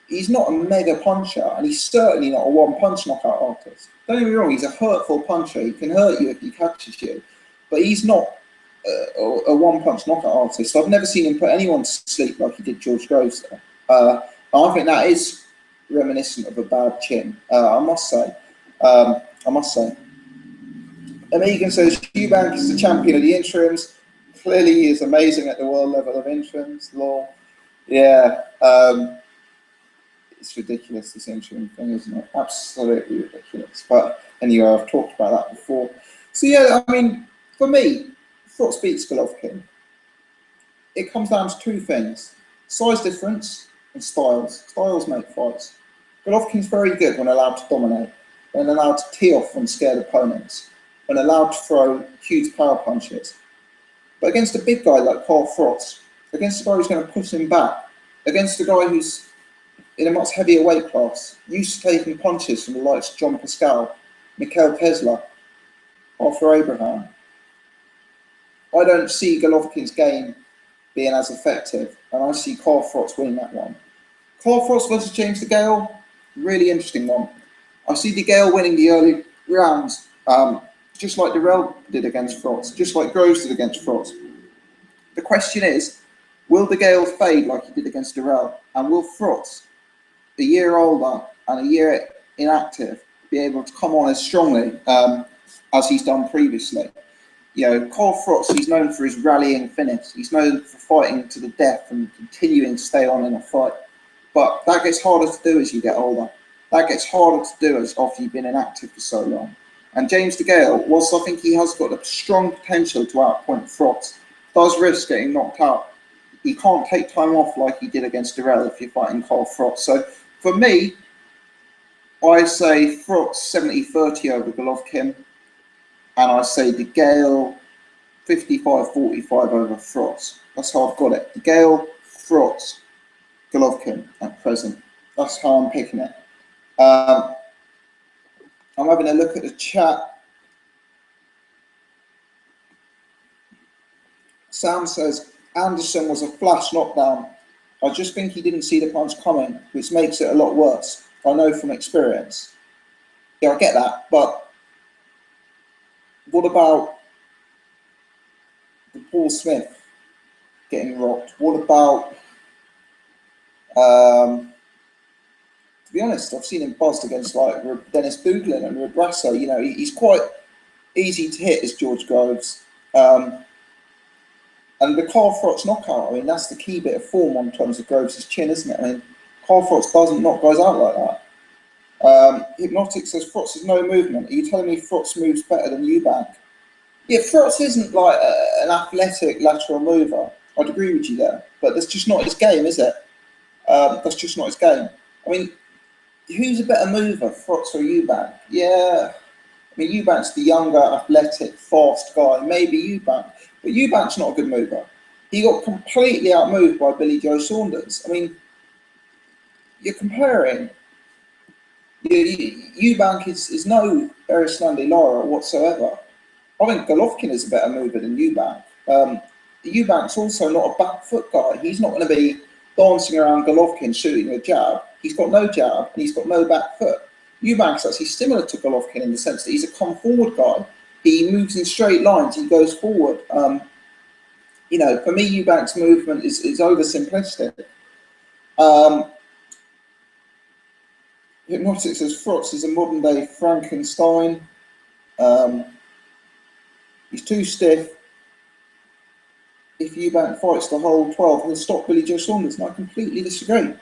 he's not a mega puncher, and he's certainly not a one-punch knockout artist. Don't get me wrong, he's a hurtful puncher. He can hurt you if he catches you, but he's not a one-punch knockout artist. I've never seen him put anyone to sleep like he did George Groves there. I think that is reminiscent of a bad chin, I must say. Amigan says, Eubank is the champion of the interims. Clearly he is amazing at the world level of interims. Law. Yeah. It's ridiculous, this interim thing, isn't it? Absolutely ridiculous. But anyway, I've talked about that before. So yeah, I mean, for me, Froch beats Golovkin. It comes down to two things: size difference and styles. Styles make fights. Golovkin's very good when allowed to dominate, when allowed to tee off from scared opponents, when allowed to throw huge power punches. But against a big guy like Carl Froch, against a guy who's going to push him back, against a guy who's in a much heavier weight class, used to taking punches from the likes of John Pascal, Mikhail Tesla, Arthur Abraham, I don't see Golovkin's game being as effective, and I see Carl Froch winning that one. Carl Froch versus James Degale, really interesting one. I see Degale winning the early rounds, just like Durrell did against Froch, just like Groves did against Froch. The question is, will Degale fade like he did against Durrell, and will Froch, a year older and a year inactive, be able to come on as strongly as he's done previously? You know, Carl Froch, he's known for his rallying finish. He's known for fighting to the death and continuing to stay on in a fight. But that gets harder to do as you get older. That gets harder to do as after you've been inactive for so long. And James Degale, whilst I think he has got a strong potential to outpoint Froch, does risk getting knocked out. He can't take time off like he did against Durrell if you're fighting Carl Froch. So for me, I say Froch 70-30 over Golovkin, and I say Degale 55-45 over Froch. That's how I've got it. Degale, Froch, Golovkin at present. That's how I'm picking it. I'm having a look at the chat. Sam says, Anderson was a flash knockdown. I just think he didn't see the punch coming, which makes it a lot worse. I know from experience. Yeah, I get that, but what about the Paul Smith getting rocked? What about, to be honest, I've seen him buzzed against like Dennis Bouglin and Rebrasso. You know, he's quite easy to hit as George Groves. And the Carl Froch knockout, I mean, that's the key bit of form on terms of Groves' chin, isn't it? I mean, Carl Froch doesn't knock guys out like that. Hypnotic says Froch has no movement. Are you telling me Froch moves better than Eubank? Yeah, Froch isn't like an athletic lateral mover. I'd agree with you there, but that's just not his game, is it? That's just not his game. I mean, who's a better mover, Froch or Eubank? Yeah, I mean, Eubank's the younger, athletic, fast guy. Maybe Eubank, but Eubank's not a good mover. He got completely outmoved by Billy Joe Saunders. I mean, you're comparing. Eubank is no Erislandy Lara whatsoever. I think Golovkin is a better mover than Eubank. Eubank's also not a back foot guy. He's not going to be dancing around Golovkin shooting a jab. He's got no jab and he's got no back foot. Eubank's actually similar to Golovkin in the sense that he's a come forward guy. He moves in straight lines. He goes forward. You know, for me, Eubank's movement is oversimplistic. Hypnotic says Froch is a modern day Frankenstein. He's too stiff. If Eubank fights the whole 12, he'll stop Billy Joe Saunders, and I completely disagree.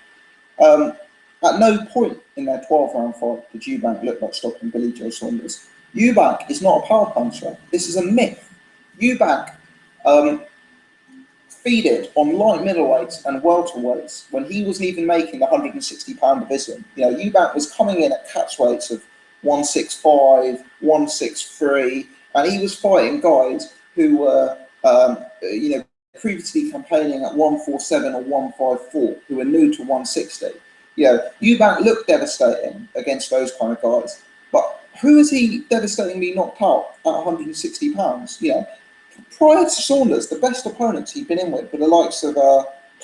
At no point in their 12-round fight did Eubank look like stopping Billy Joe Saunders. Eubank is not a power puncher. This is a myth. Eubank feeded on light middleweights and welterweights when he wasn't even making the 160-pound division. You know, Eubank was coming in at catch weights of 165, 163, and he was fighting guys who were, you know, previously campaigning at 147 or 154, who are new to 160. You know, Eubank looked devastating against those kind of guys, but who has he devastatingly knocked out at 160 pounds? You know, prior to Saunders, the best opponents he'd been in with were the likes of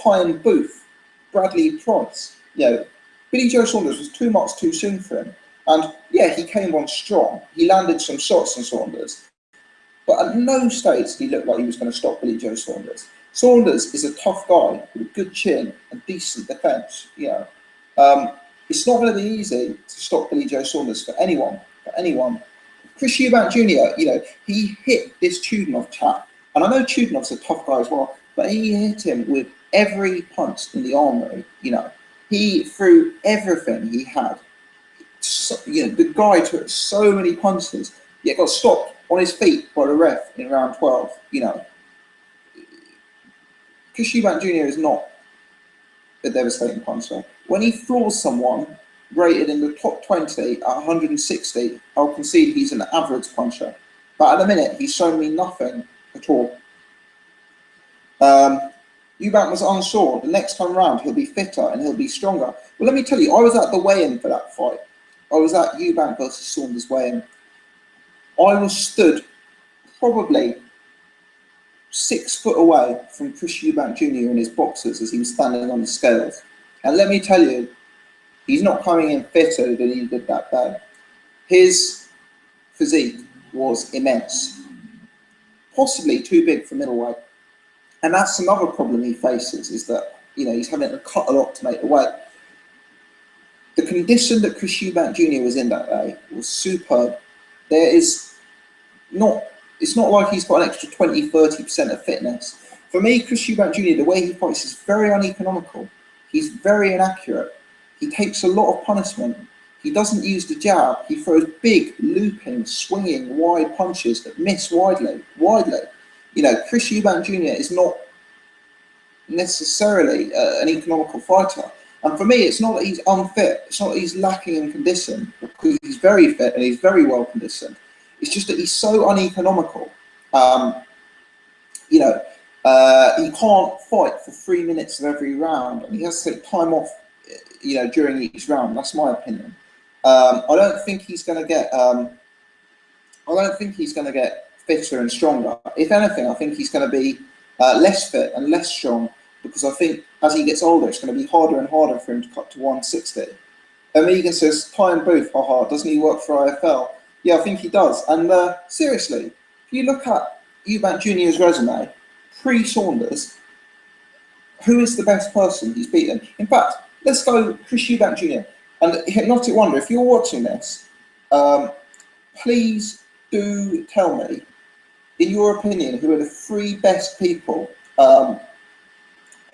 Hearn, Booth, Bradley Price. You know, Billy Joe Saunders was too much too soon for him. And yeah, he came on strong. He landed some shots on Saunders, but at no stage did he look like he was going to stop Billy Joe Saunders. Saunders is a tough guy with a good chin and decent defence. You know, it's not going to be easy to stop Billy Joe Saunders for anyone. Chris Eubank Jr., you know, he hit this Chudinov chap, and I know Chudinov's a tough guy as well, but he hit him with every punch in the armoury. You know, he threw everything he had. So, you know, the guy took so many punches, yet got stopped on his feet by the ref in round 12. You know, Chris Eubank Jr. is not a devastating puncher. When he floors someone rated in the top 20 at 160, I'll concede he's an average puncher. But at the minute, he's shown me nothing at all. Eubank was unsure. The next time round, he'll be fitter and he'll be stronger. Well, let me tell you, I was at the weigh-in for that fight. I was at Eubank versus Saunders weigh-in. I was stood probably 6 foot away from Chris Eubank Jr. and his boxers as he was standing on the scales. And let me tell you, he's not coming in fitter than he did that day. His physique was immense, possibly too big for middleweight. And that's another problem he faces, is that, you know, he's having to cut a lot to make the weight. The condition that Chris Eubank Jr. was in that day was superb. It's not like he's got an extra 20–30% of fitness. For me, Chris Eubank Jr., the way he fights is very uneconomical. He's very inaccurate. He takes a lot of punishment. He doesn't use the jab. He throws big, looping, swinging, wide punches that miss widely. You know, Chris Eubank Jr. is not necessarily an economical fighter. And for me, it's not that he's unfit. It's not that he's lacking in condition, because he's very fit and he's very well conditioned. It's just that he's so uneconomical. You know, he can't fight for 3 minutes of every round, and he has to take time off, you know, during each round. That's my opinion. I don't think he's going to get. I don't think he's going to get fitter and stronger. If anything, I think he's going to be less fit and less strong, because I think as he gets older, it's going to be harder and harder for him to cut to 160. Megan says, Hearn Booth, haha, doesn't he work for IFL? Yeah, I think he does. And seriously, if you look at Eubank Jr.'s resume, pre-Saunders, who is the best person he's beaten? In fact, let's go Chris Eubank Jr. And Hypnotic Wonder, if you're watching this, please do tell me, in your opinion, who are the 3 best people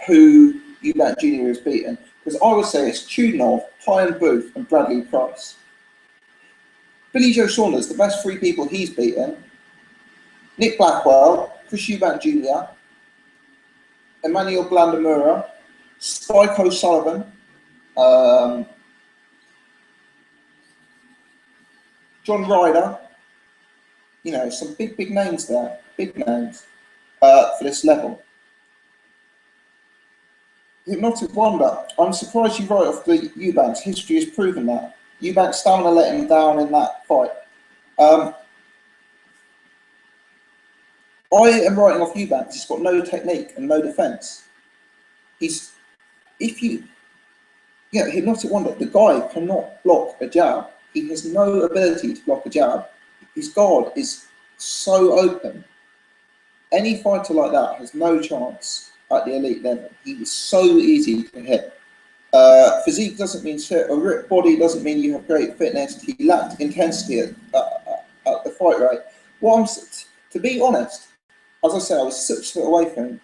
who Eubank Jr. has beaten? Because I would say it's Chudinov, Hearn, Booth, and Bradley Price. Billy Joe Saunders, the best 3 people he's beaten: Nick Blackwell, Chris Eubank Jr., Emmanuel Blandamura, Spike O'Sullivan, John Ryder. You know, some big names there, big names for this level. Hypnotic Wonder, I'm surprised you write off the Eubanks. History has proven that. Eubank's stamina let him down in that fight. I am writing off Eubanks. He's got no technique and no defence. Hypnotic Wonder, the guy cannot block a jab. He has no ability to block a jab. His guard is so open. Any fighter like that has no chance at the elite level. He is so easy to hit. Physique doesn't mean shit. A ripped body doesn't mean you have great fitness. He lacked intensity at the fight rate. Well, to be honest, as I said, I was 6 foot away from him.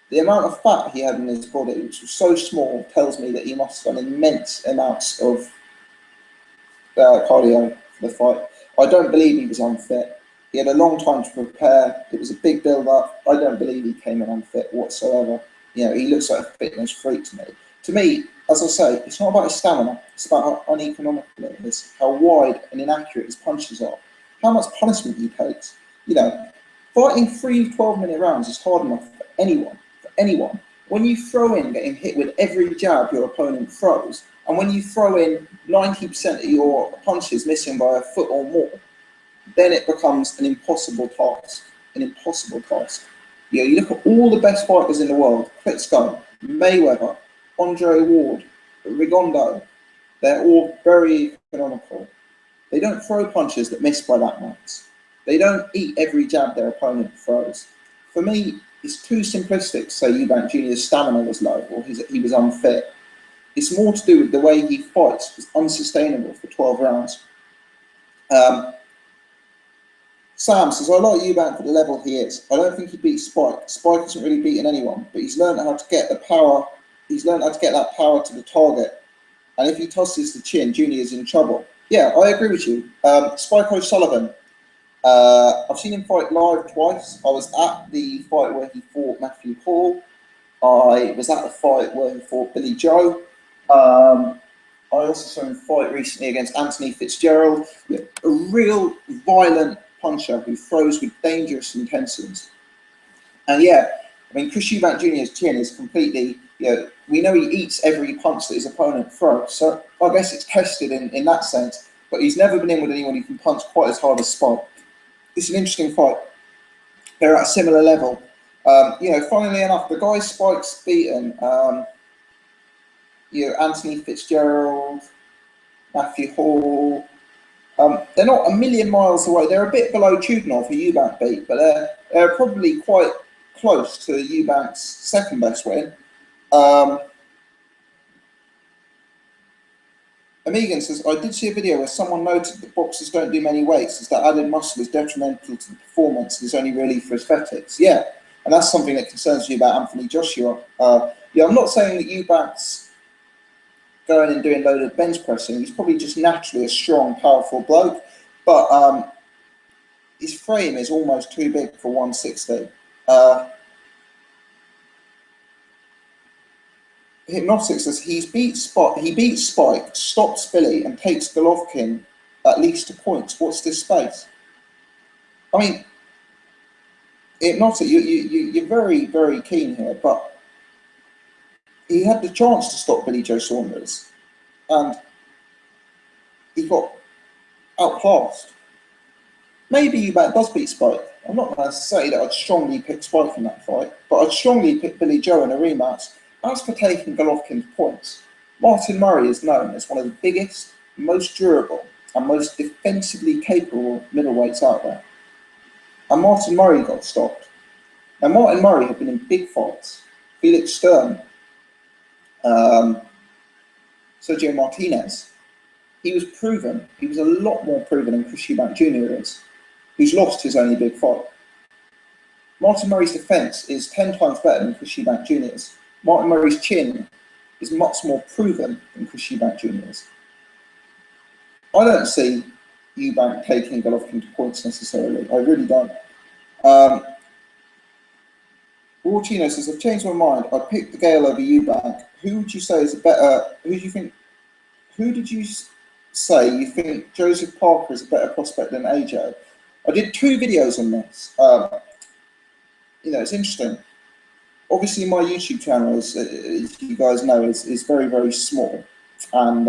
The amount of fat he had in his body, which was so small, tells me that he must have done immense amounts of cardio for the fight. I don't believe he was unfit. He had a long time to prepare. It was a big build-up. I don't believe he came in unfit whatsoever. You know, he looks like a fitness freak to me. To me, as I say, it's not about his stamina. It's about how uneconomical it is, how wide and inaccurate his punches are, how much punishment he takes. You know, Fighting 3 12-minute rounds is hard enough for anyone. For anyone. When you throw in getting hit with every jab your opponent throws, and when you throw in 90% of your punches missing by a foot or more, then it becomes an impossible task. An impossible task. You know, you look at all the best fighters in the world: Klitschko, Mayweather, Andre Ward, Rigondeaux. They're all very economical. They don't throw punches that miss by that much. They don't eat every jab their opponent throws. For me, it's too simplistic to say Eubank Jr.'s stamina was low or he was unfit. It's more to do with the way he fights. It's unsustainable for 12 rounds. Sam says, I like Eubank for the level he is. I don't think he beats Spike. Spike hasn't really beaten anyone, but he's learned how to get the power. He's learned how to get that power to the target. And if he tosses the chin, Junior is in trouble. Yeah, I agree with you. Spike O'Sullivan. I've seen him fight live twice. I was at the fight where he fought Matthew Hall. I was at the fight where he fought Billy Joe. I also saw him fight recently against Anthony Fitzgerald. Yeah, a real violent puncher who throws with dangerous intentions. And yeah, I mean, Chris Eubank Jr.'s chin is completely, you know, we know he eats every punch that his opponent throws. So I guess it's tested in that sense, but he's never been in with anyone who can punch quite as hard as Spike. It's an interesting fight. They're at a similar level. You know, funnily enough, the guy Spike's beaten, you know, Anthony Fitzgerald, Matthew Hall, they're not a million miles away. They're a bit below Chudinov, who Eubank beat, but they're probably quite close to Eubank's second best win. Amegan says, I did see a video where someone noted that boxers don't do many weights, as that added muscle is detrimental to the performance and is only really for aesthetics. Yeah, and that's something that concerns you about Anthony Joshua. Yeah, I'm not saying that Eubank's going and doing loaded bench pressing. He's probably just naturally a strong, powerful bloke, but his frame is almost too big for 160. Hypnotic says he beats Spike, stops Billy, and takes Golovkin at least to points. What's this space? I mean, Hypnotic, you're very, very keen here, but he had the chance to stop Billy Joe Saunders, and he got outclassed. Maybe Eubank does beat Spike. I'm not going to say that I'd strongly pick Spike in that fight, but I'd strongly pick Billy Joe in a rematch. As for taking Golovkin to points, Martin Murray is known as one of the biggest, most durable, and most defensively capable middleweights out there. And Martin Murray got stopped. Now, Martin Murray had been in big fights. Felix Stern, Sergio Martinez. He was proven. He was a lot more proven than Chris Eubank Jr. is, who's lost his only big fight. Martin Murray's defence is 10 times better than Chris Eubank Jr.'s. Martin Murray's chin is much more proven than Chris Eubank Jr.'s. I don't see Eubank taking Golovkin to points necessarily. I really don't. Warchino says, I've changed my mind. I picked Degale over Eubank. Who would you say is a better, who did you say you think Joseph Parker is a better prospect than AJ? I did 2 videos on this. You know, it's interesting. Obviously, my YouTube channel, as you guys know, is very, very small, and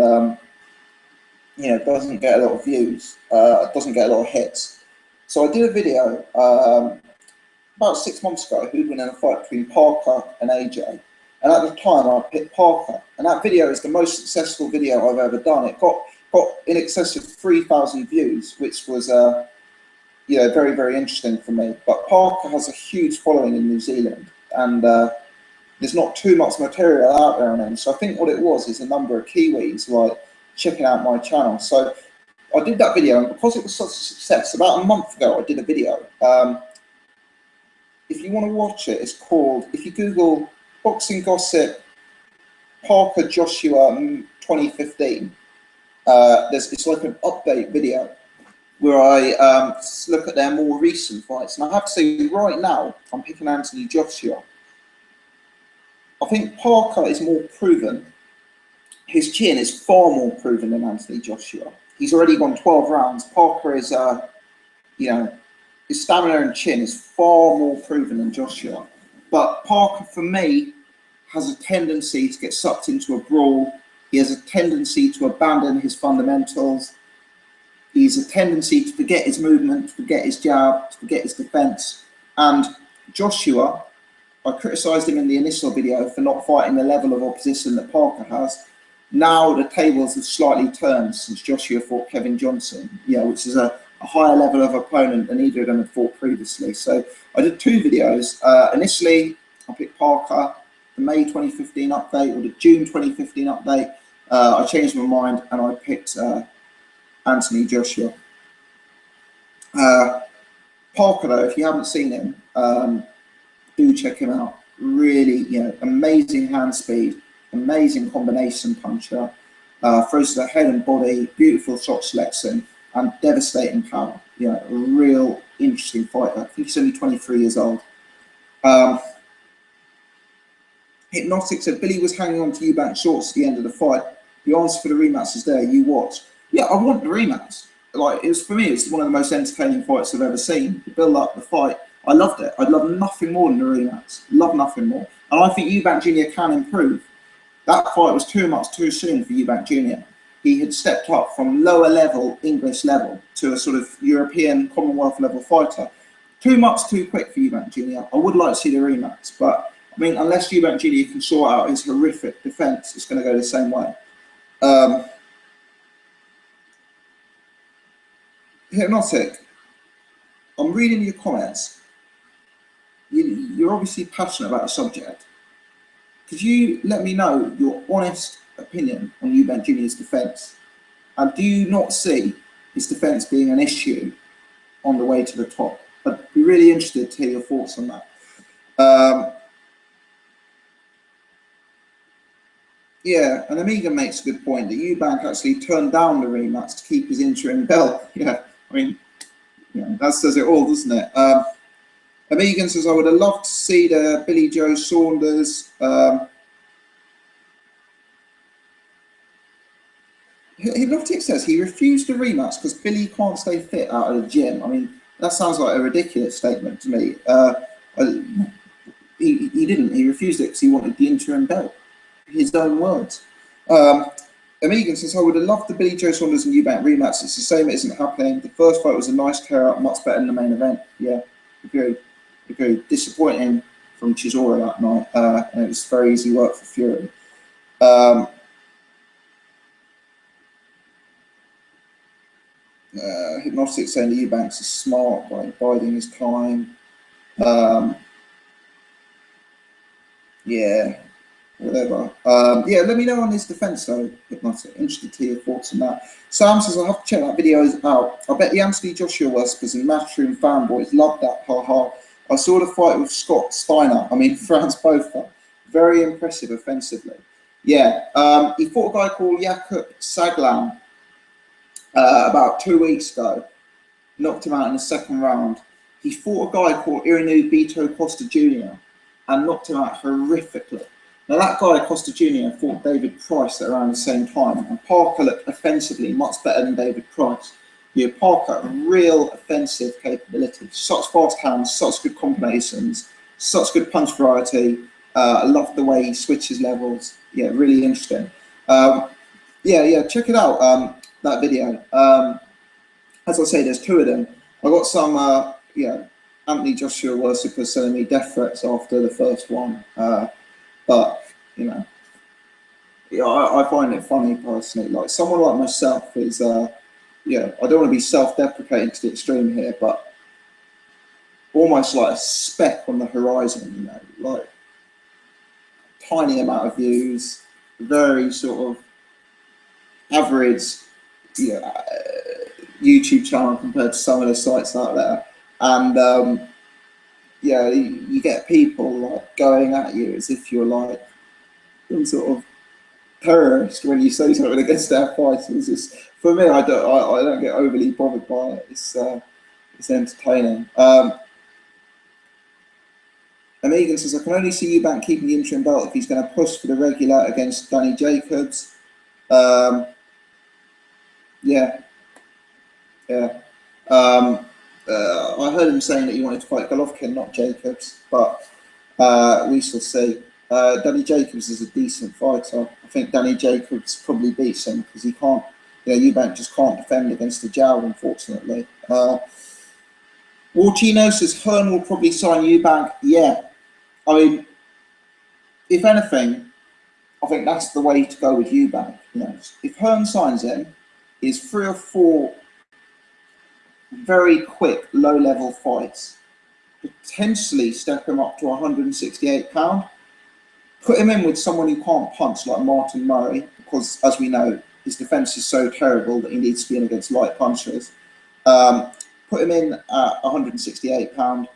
you know, doesn't get a lot of views, doesn't get a lot of hits. So I did a video about 6 months ago, who'd win in a fight between Parker and AJ, and at the time I picked Parker, and that video is the most successful video I've ever done. It got in excess of 3,000 views, which was you know, very, very interesting for me. But Parker has a huge following in New Zealand, and there's not too much material out there on him. So I think what it was is a number of Kiwis like checking out my channel. So I did that video, and because it was such a success, about a month ago I did a video. If you want to watch it, it's called, if you Google Boxing Gossip Parker Joshua 2015, it's like an update video where I look at their more recent fights. And I have to say, right now, I'm picking Anthony Joshua. I think Parker is more proven. His chin is far more proven than Anthony Joshua. He's already won 12 rounds. Parker is, you know, his stamina and chin is far more proven than Joshua. But Parker, for me, has a tendency to get sucked into a brawl. He has a tendency to abandon his fundamentals. He has a tendency to forget his movement, to forget his jab, to forget his defence. And Joshua, I criticised him in the initial video for not fighting the level of opposition that Parker has. Now the tables have slightly turned since Joshua fought Kevin Johnson, which is a higher level of opponent than either of them had fought previously. So I did two videos. Initially, I picked Parker, the May 2015 update or the June 2015 update. I changed my mind and I picked Anthony Joshua. Parker, though, if you haven't seen him, do check him out. Really, amazing hand speed, amazing combination puncher, throws to the head and body, beautiful shot selection, and devastating power. A real interesting fighter. I think he's only 23 years old. Hypnotic said Billy was hanging on to Eubank shorts at the end of the fight. The answer for the rematch is there. You watch. Yeah, I want the rematch. Like, for me, it's one of the most entertaining fights I've ever seen. The build up, the fight, I loved it. I'd love nothing more than the rematch. Love nothing more. And I think Eubank Jr can improve. That fight was too much too soon for Eubank Jr. He had stepped up from lower level, English level, to a sort of European Commonwealth level fighter. Too much too quick for Eubank Jr. I would like to see the rematch, but I mean, unless Eubank Jr can sort out his horrific defence, it's going to go the same way. Hypnotic, I'm reading your comments. You're obviously passionate about the subject. Could you let me know your honest opinion on Eubank Jr.'s defence? And do you not see his defence being an issue on the way to the top? I'd be really interested to hear your thoughts on that. Yeah, and Amiga makes a good point that Eubank actually turned down the rematch to keep his interim belt. Yeah, I mean, that says it all, doesn't it? Amigan says, I would have loved to see the Billy Joe Saunders. Hypnotic says he refused the rematch because Billy can't stay fit out of the gym. I mean, that sounds like a ridiculous statement to me. He didn't. He refused it because he wanted the interim belt. His own words. Amigan says, I would have loved the Billy Joe Saunders and Eubank rematch. It's the same, it isn't happening. The first fight was a nice tear up, much better than the main event. Yeah, agreed. Disappointing from Chisora that night, and it was very easy work for Fury. Hypnotic saying that Eubanks is smart by biding his time. Yeah, whatever. Yeah, let me know on his defence though, Hypnotic. Interested to hear your thoughts on that. Sam says, I'll have to check that video out. I bet the Anthony Joshua worshippers and Matchroom fanboys loved that, haha. I saw the fight with Scott Steiner, Franz Botha. Very impressive offensively. Yeah, he fought a guy called Jakub Saglan about 2 weeks ago. Knocked him out in the second round. He fought a guy called Irinu Beto Costa Jr. and knocked him out horrifically. Now that guy, Costa Jr., fought David Price at around the same time, and Parker looked offensively much better than David Price. Parker, real offensive capability, such fast hands, such good combinations, such good punch variety. I love the way he switches levels. Yeah, really interesting. Yeah, check it out, that video. As I say, there's two of them. I got some, Anthony Joshua worshippers sending me death threats after the first one. But, I find it funny personally. Like, someone like myself is, I don't want to be self-deprecating to the extreme here, but almost like a speck on the horizon, like tiny amount of views, very sort of average, YouTube channel compared to some of the sites out there, and you get people like going at you as if you're like some sort of terrorist when you say something against their fighters. It's just, for me, I don't get overly bothered by it. It's entertaining. Amigan says, I can only see Eubank keeping the interim belt if he's going to push for the regular against Danny Jacobs. Yeah. I heard him saying that he wanted to fight Golovkin, not Jacobs, but we shall see. Danny Jacobs is a decent fighter. I think Danny Jacobs probably beats him because he can't, Eubank just can't defend against the Degale, unfortunately. Warchino says Hearn will probably sign Eubank. Yeah, I mean, if anything, I think that's the way to go with Eubank. If Hearn signs him, is 3 or 4 very quick, low-level fights. Potentially step him up to £168. Put him in with someone who can't punch like Martin Murray, because as we know, his defence is so terrible that he needs to be in against light punchers. Put him in at £168,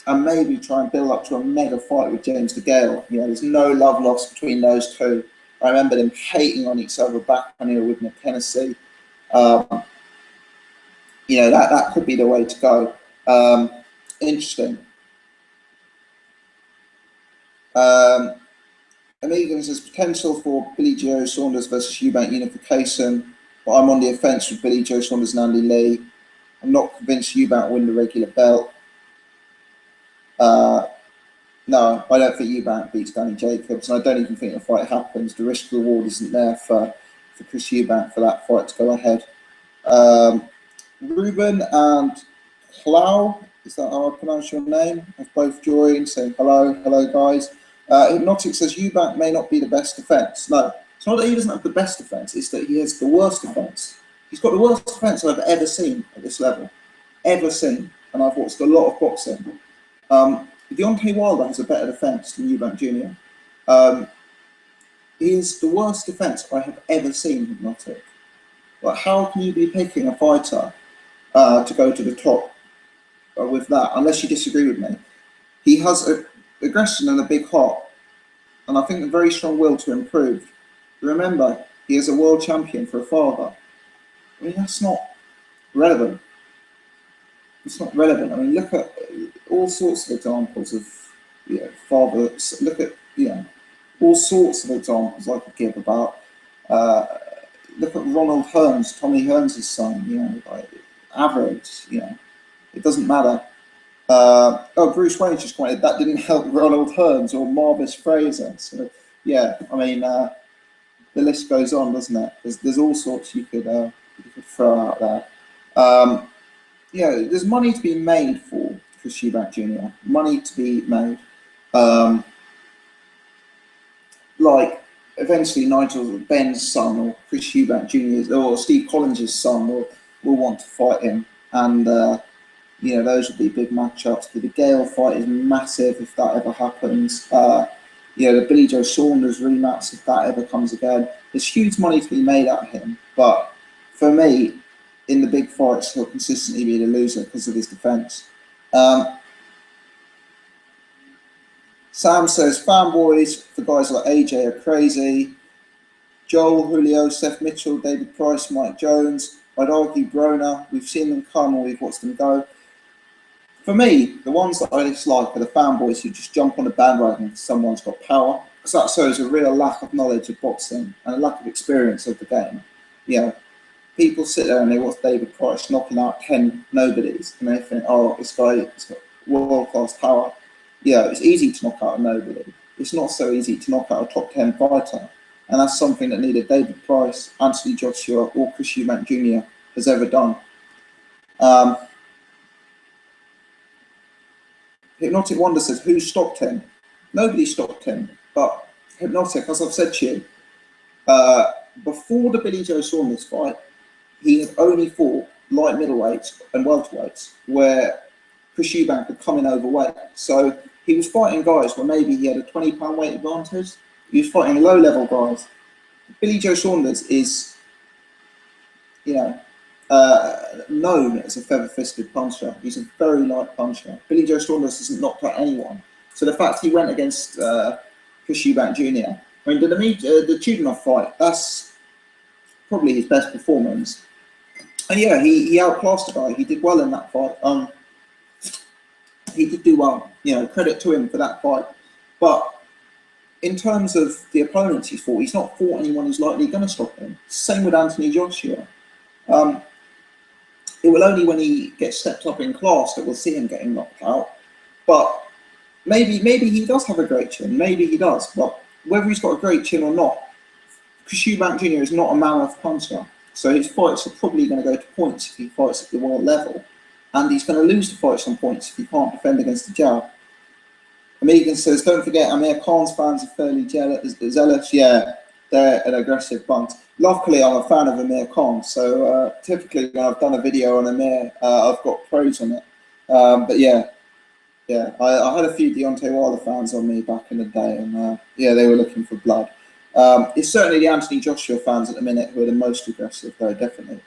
and maybe try and build up to a mega fight with James Degale. There's no love lost between those two. I remember them hating on each other back when they were with Tennessee. That could be the way to go. Interesting. Amigan says potential for Billy Joe Saunders versus Eubank unification, but I'm on the offence with Billy Joe Saunders and Andy Lee. I'm not convinced Eubank will win the regular belt. No, I don't think Eubank beats Danny Jacobs, and I don't even think the fight happens. The risk reward isn't there for Chris Eubank for that fight to go ahead. Ruben and Clau, is that how I pronounce your name? Have both joined, saying hello guys. Hypnotic says Eubank may not be the best defence. No, it's not that he doesn't have the best defence, it's that he has the worst defence. He's got the worst defence I've ever seen at this level. Ever seen. And I've watched a lot of boxing. Deontay Wilder has a better defence than Eubank Jr. He is the worst defence I have ever seen, Hypnotic. Like, how can you be picking a fighter to go to the top with that, unless you disagree with me? He has aggression and a big heart, and I think a very strong will to improve. Remember, he is a world champion for a father. I mean, that's not relevant. It's not relevant. I mean, look at all sorts of examples of fathers. Look at all sorts of examples I could give about. Look at Ronald Hearns, Tommy Hearns' son. Average. It doesn't matter. Bruce Wayne just pointed that didn't help Ronald Hearns or Marvis Fraser. So yeah, I mean the list goes on, doesn't it? There's all sorts you could throw out there. There's money to be made for Chris Eubank Jr. Money to be made. Like eventually Nigel Benn's son or Chris Eubank Jr.'s or Steve Collins' son will want to fight him, and those would be big matchups. The Degale fight is massive if that ever happens. The Billy Joe Saunders rematch, if that ever comes again. There's huge money to be made out of him, but for me, in the big fights, he'll consistently be the loser because of his defence. Sam says, fanboys for guys like AJ are crazy. Joel, Julio, Seth Mitchell, David Price, Mike Jones. I'd argue Broner. We've seen them come or we've watched them go. For me, the ones that I dislike are the fanboys who just jump on the bandwagon because someone's got power, because that shows a real lack of knowledge of boxing and a lack of experience of the game. People sit there and they watch David Price knocking out 10 nobodies and they think, oh, this guy's got world-class power. It's easy to knock out a nobody. It's not so easy to knock out a top 10 fighter. And that's something that neither David Price, Anthony Joshua or Chris Eubank Jr. has ever done. Hypnotic Wonder says, who stopped him? Nobody stopped him. But Hypnotic, as I've said to you, before the Billy Joe Saunders fight, he had only fought light middleweights and welterweights where Chris Eubank had come in overweight. So he was fighting guys where maybe he had a 20-pound weight advantage. He was fighting low-level guys. Billy Joe Saunders is, known as a feather-fisted puncher. He's a very light puncher. Billy Joe Saunders hasn't knocked out anyone. So the fact he went against Chris Eubank Jr. I mean, the Chudinov fight, that's probably his best performance. And he outclassed the guy. He did well in that fight. He did do well. Credit to him for that fight. But in terms of the opponents he's fought, he's not fought anyone who's likely going to stop him. Same with Anthony Joshua. it will only when he gets stepped up in class that we'll see him getting knocked out. But maybe he does have a great chin. Maybe he does. But whether he's got a great chin or not, Eubank Jr is not a mammoth puncher. So his fights are probably going to go to points if he fights at the world level. And he's going to lose the fights on points if he can't defend against the jab. Megan says, don't forget, Amir Khan's fans are fairly zealous. Yeah, they're an aggressive bunch. Luckily, I'm a fan of Amir Khan, so typically when I've done a video on Amir, I've got praise on it. But yeah, I had a few Deontay Wilder fans on me back in the day, and yeah, they were looking for blood. It's certainly the Anthony Joshua fans at the minute who are the most aggressive, though, definitely.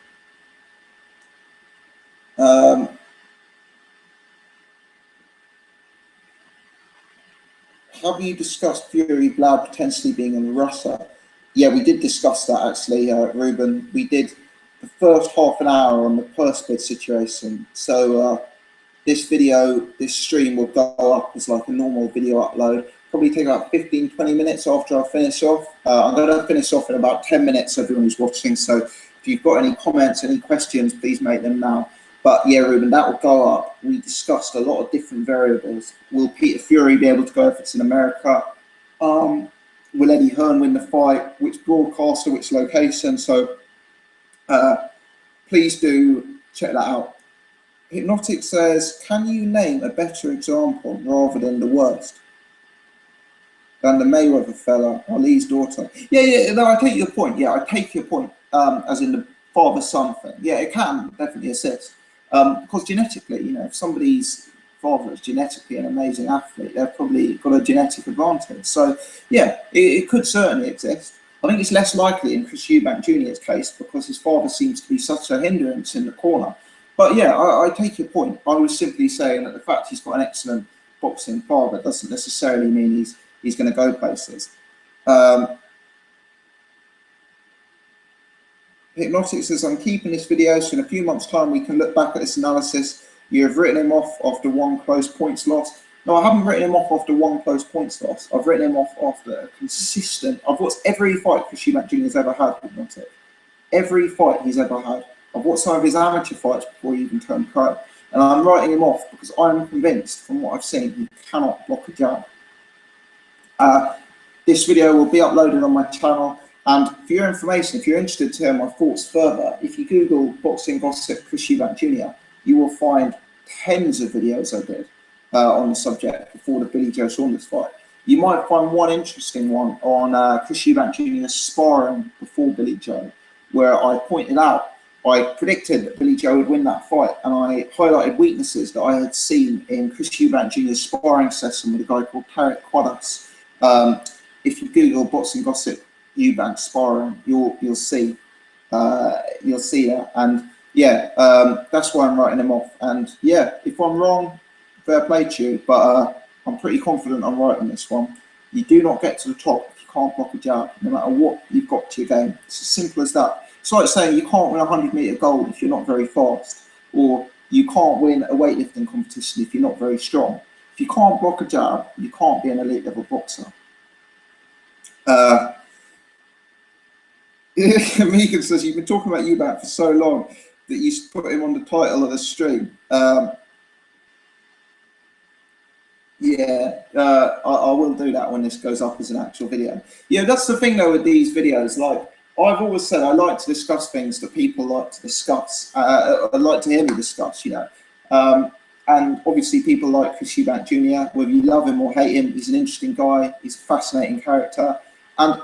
Have you discussed Fury Blab potentially being in Russia? Yeah, we did discuss that actually, Ruben. We did the first half an hour on the purse bid situation. So this stream will go up as like a normal video upload. Probably take about 15-20 minutes after I finish off. I'm going to finish off in about 10 minutes, everyone who's watching. So if you've got any comments, any questions, please make them now. But yeah, Ruben, that will go up. We discussed a lot of different variables. Will Peter Fury be able to go if it's in America? Will Eddie Hearn win the fight? Which broadcaster, which location? So please do check that out. Hypnotic says, can you name a better example rather than the worst? Than the Mayweather fella, Ali's daughter. Yeah, no, I take your point. Yeah, I take your point, as in the father-son thing. Yeah, it can definitely assist. Because genetically, you know, if somebody's father is genetically an amazing athlete, they've probably got a genetic advantage. So, yeah, it could certainly exist. I think it's less likely in Eubank Jr.'s case because his father seems to be such a hindrance in the corner. But yeah, I take your point. I was simply saying that the fact he's got an excellent boxing father doesn't necessarily mean he's going to go places. Hypnotic says, I'm keeping this video so in a few months' time we can look back at this analysis. You have written him off after one close points loss. No, I haven't written him off after one close points loss. I've written him off after a consistent. I've watched every fight Eubank Jr. has ever had, Hypnotic. Every fight he's ever had. I've watched some of his amateur fights before he even turned pro. And I'm writing him off because I'm convinced from what I've seen he cannot block a jab. This video will be uploaded on my channel. And for your information, if you're interested to hear my thoughts further, if you Google Boxing Gossip Eubank Jr., you will find tens of videos I did on the subject before the Billy Joe Saunders fight. You might find one interesting one on Eubank Jr.'s sparring before Billy Joe, where I pointed out, I predicted that Billy Joe would win that fight, and I highlighted weaknesses that I had seen in Eubank Jr.'s sparring session with a guy called Tarek Quadas. If you Google Boxing Gossip Eubank sparring, you'll see that, and yeah, that's why I'm writing him off. And yeah, if I'm wrong, fair play to you, but I'm pretty confident I'm right on this one. You do not get to the top if you can't block a jab, no matter what you've got to your game. It's as simple as that. It's like saying you can't win a 100-meter gold if you're not very fast, or you can't win a weightlifting competition if you're not very strong. If you can't block a jab, you can't be an elite level boxer. Megan says, you've been talking about Eubank for so long that you put him on the title of the stream. Yeah, I will do that when this goes up as an actual video. Yeah, that's the thing though with these videos. Like I've always said, I like to discuss things that people like to discuss. Like to hear me discuss, you know. And obviously people like Eubank Jr., whether you love him or hate him, he's an interesting guy. He's a fascinating character. And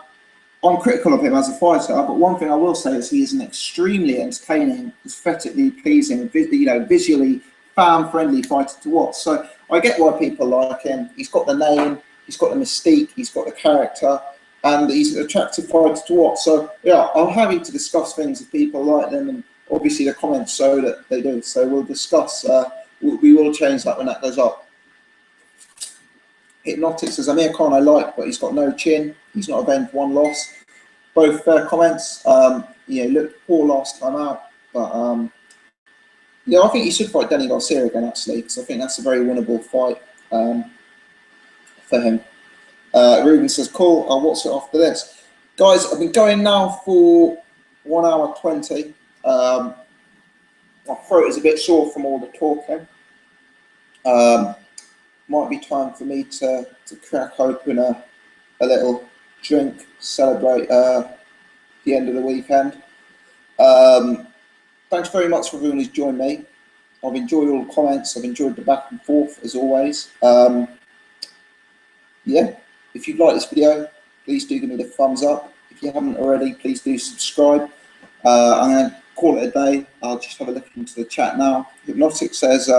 I'm critical of him as a fighter, but one thing I will say is he is an extremely entertaining, aesthetically pleasing, you know, visually fan-friendly fighter to watch. So I get why people like him. He's got the name, he's got the mystique, he's got the character, and he's an attractive fighter to watch. So yeah, I'm happy to discuss things if people like them, and obviously the comments show that they do. So we'll discuss. We will change that when that goes up. Hypnotic says, Amir Khan I like, but he's got no chin. He's not avenged one loss. Both fair comments. You know, looked poor last time out, but yeah, I think he should fight Danny Garcia again actually, because I think that's a very winnable fight for him. Ruben says, cool, I'll watch it after this. Guys, I've been going now for 1 hour 20. My throat is a bit sore from all the talking. Might be time for me to crack open a little drink, celebrate the end of the weekend. Thanks very much for everyone who's joined me. I've enjoyed all the comments. I've enjoyed the back and forth as always. Yeah, if you've liked this video, please do give me the thumbs up. If you haven't already, please do subscribe. I'm going to call it a day. I'll just have a look into the chat now. Hypnotic says,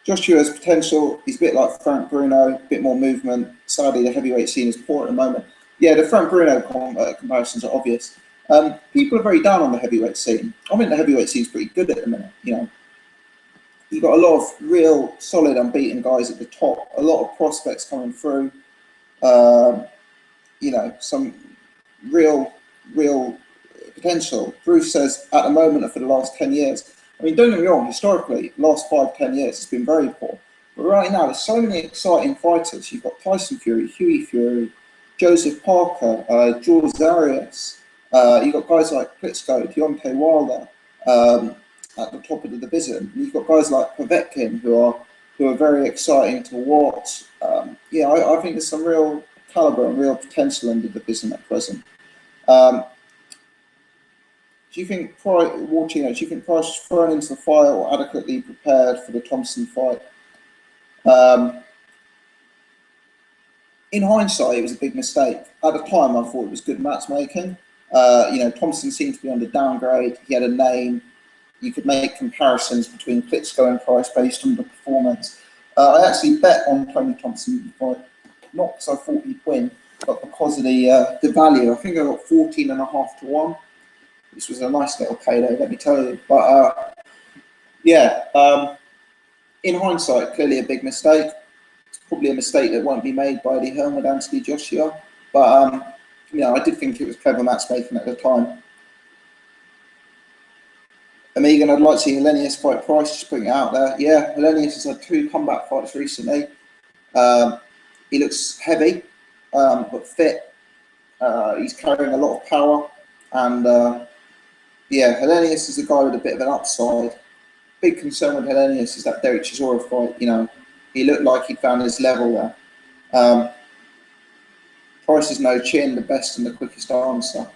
Joshua has potential. He's a bit like Frank Bruno, a bit more movement. Sadly, the heavyweight scene is poor at the moment. Yeah, the Frank Bruno comparisons are obvious. People are very down on the heavyweight scene. I think the heavyweight scene is pretty good at the minute. You know, you've got a lot of real solid unbeaten guys at the top. A lot of prospects coming through. You know, some real potential. Bruce says at the moment for the last 10 years. I mean, don't get me wrong, historically, last 5-10 years, it's been very poor. But right now, there's so many exciting fighters. You've got Tyson Fury, Hughie Fury, Joseph Parker, George Zarias. You've got guys like Klitschko, Deontay Wilder at the top of the division. And you've got guys like Povetkin who are very exciting to watch. Yeah, I think there's some real caliber and real potential in the division at present. Do you think Price was thrown into the fire or adequately prepared for the Thompson fight? In hindsight, it was a big mistake. At the time, I thought it was good matchmaking. You know, Thompson seemed to be on the downgrade. He had a name. You could make comparisons between Klitschko and Price based on the performance. I actually bet on Tony Thompson fight, not because I thought he'd win, but because of the value. I think I got 14.5 to 1. This was a nice little payday, let me tell you. But yeah, in hindsight, clearly a big mistake. It's probably a mistake that won't be made by the Hearn with Anthony Joshua. But you know, I did think it was clever matchmaking at the time. Megan, I'd like to see Helenius fight Price, just putting it out there. Yeah, Helenius has had 2 comeback fights recently. He looks heavy, but fit. He's carrying a lot of power. And yeah, Helenius is a guy with a bit of an upside. Big concern with Helenius is that Derek Chisora fight. You know, he looked like he'd found his level there. Price has no chin, the best and the quickest answer.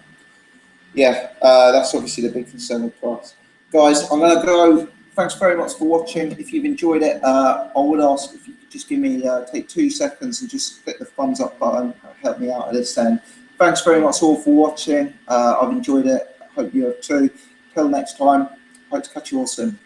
Yeah, that's obviously the big concern with Price. Guys, I'm going to go. Thanks very much for watching. If you've enjoyed it, I would ask if you could just give me, take 2 seconds and just click the thumbs up button. Help me out at this end. Thanks very much all for watching. I've enjoyed it. Hope you have too. Till next time, hope to catch you all soon.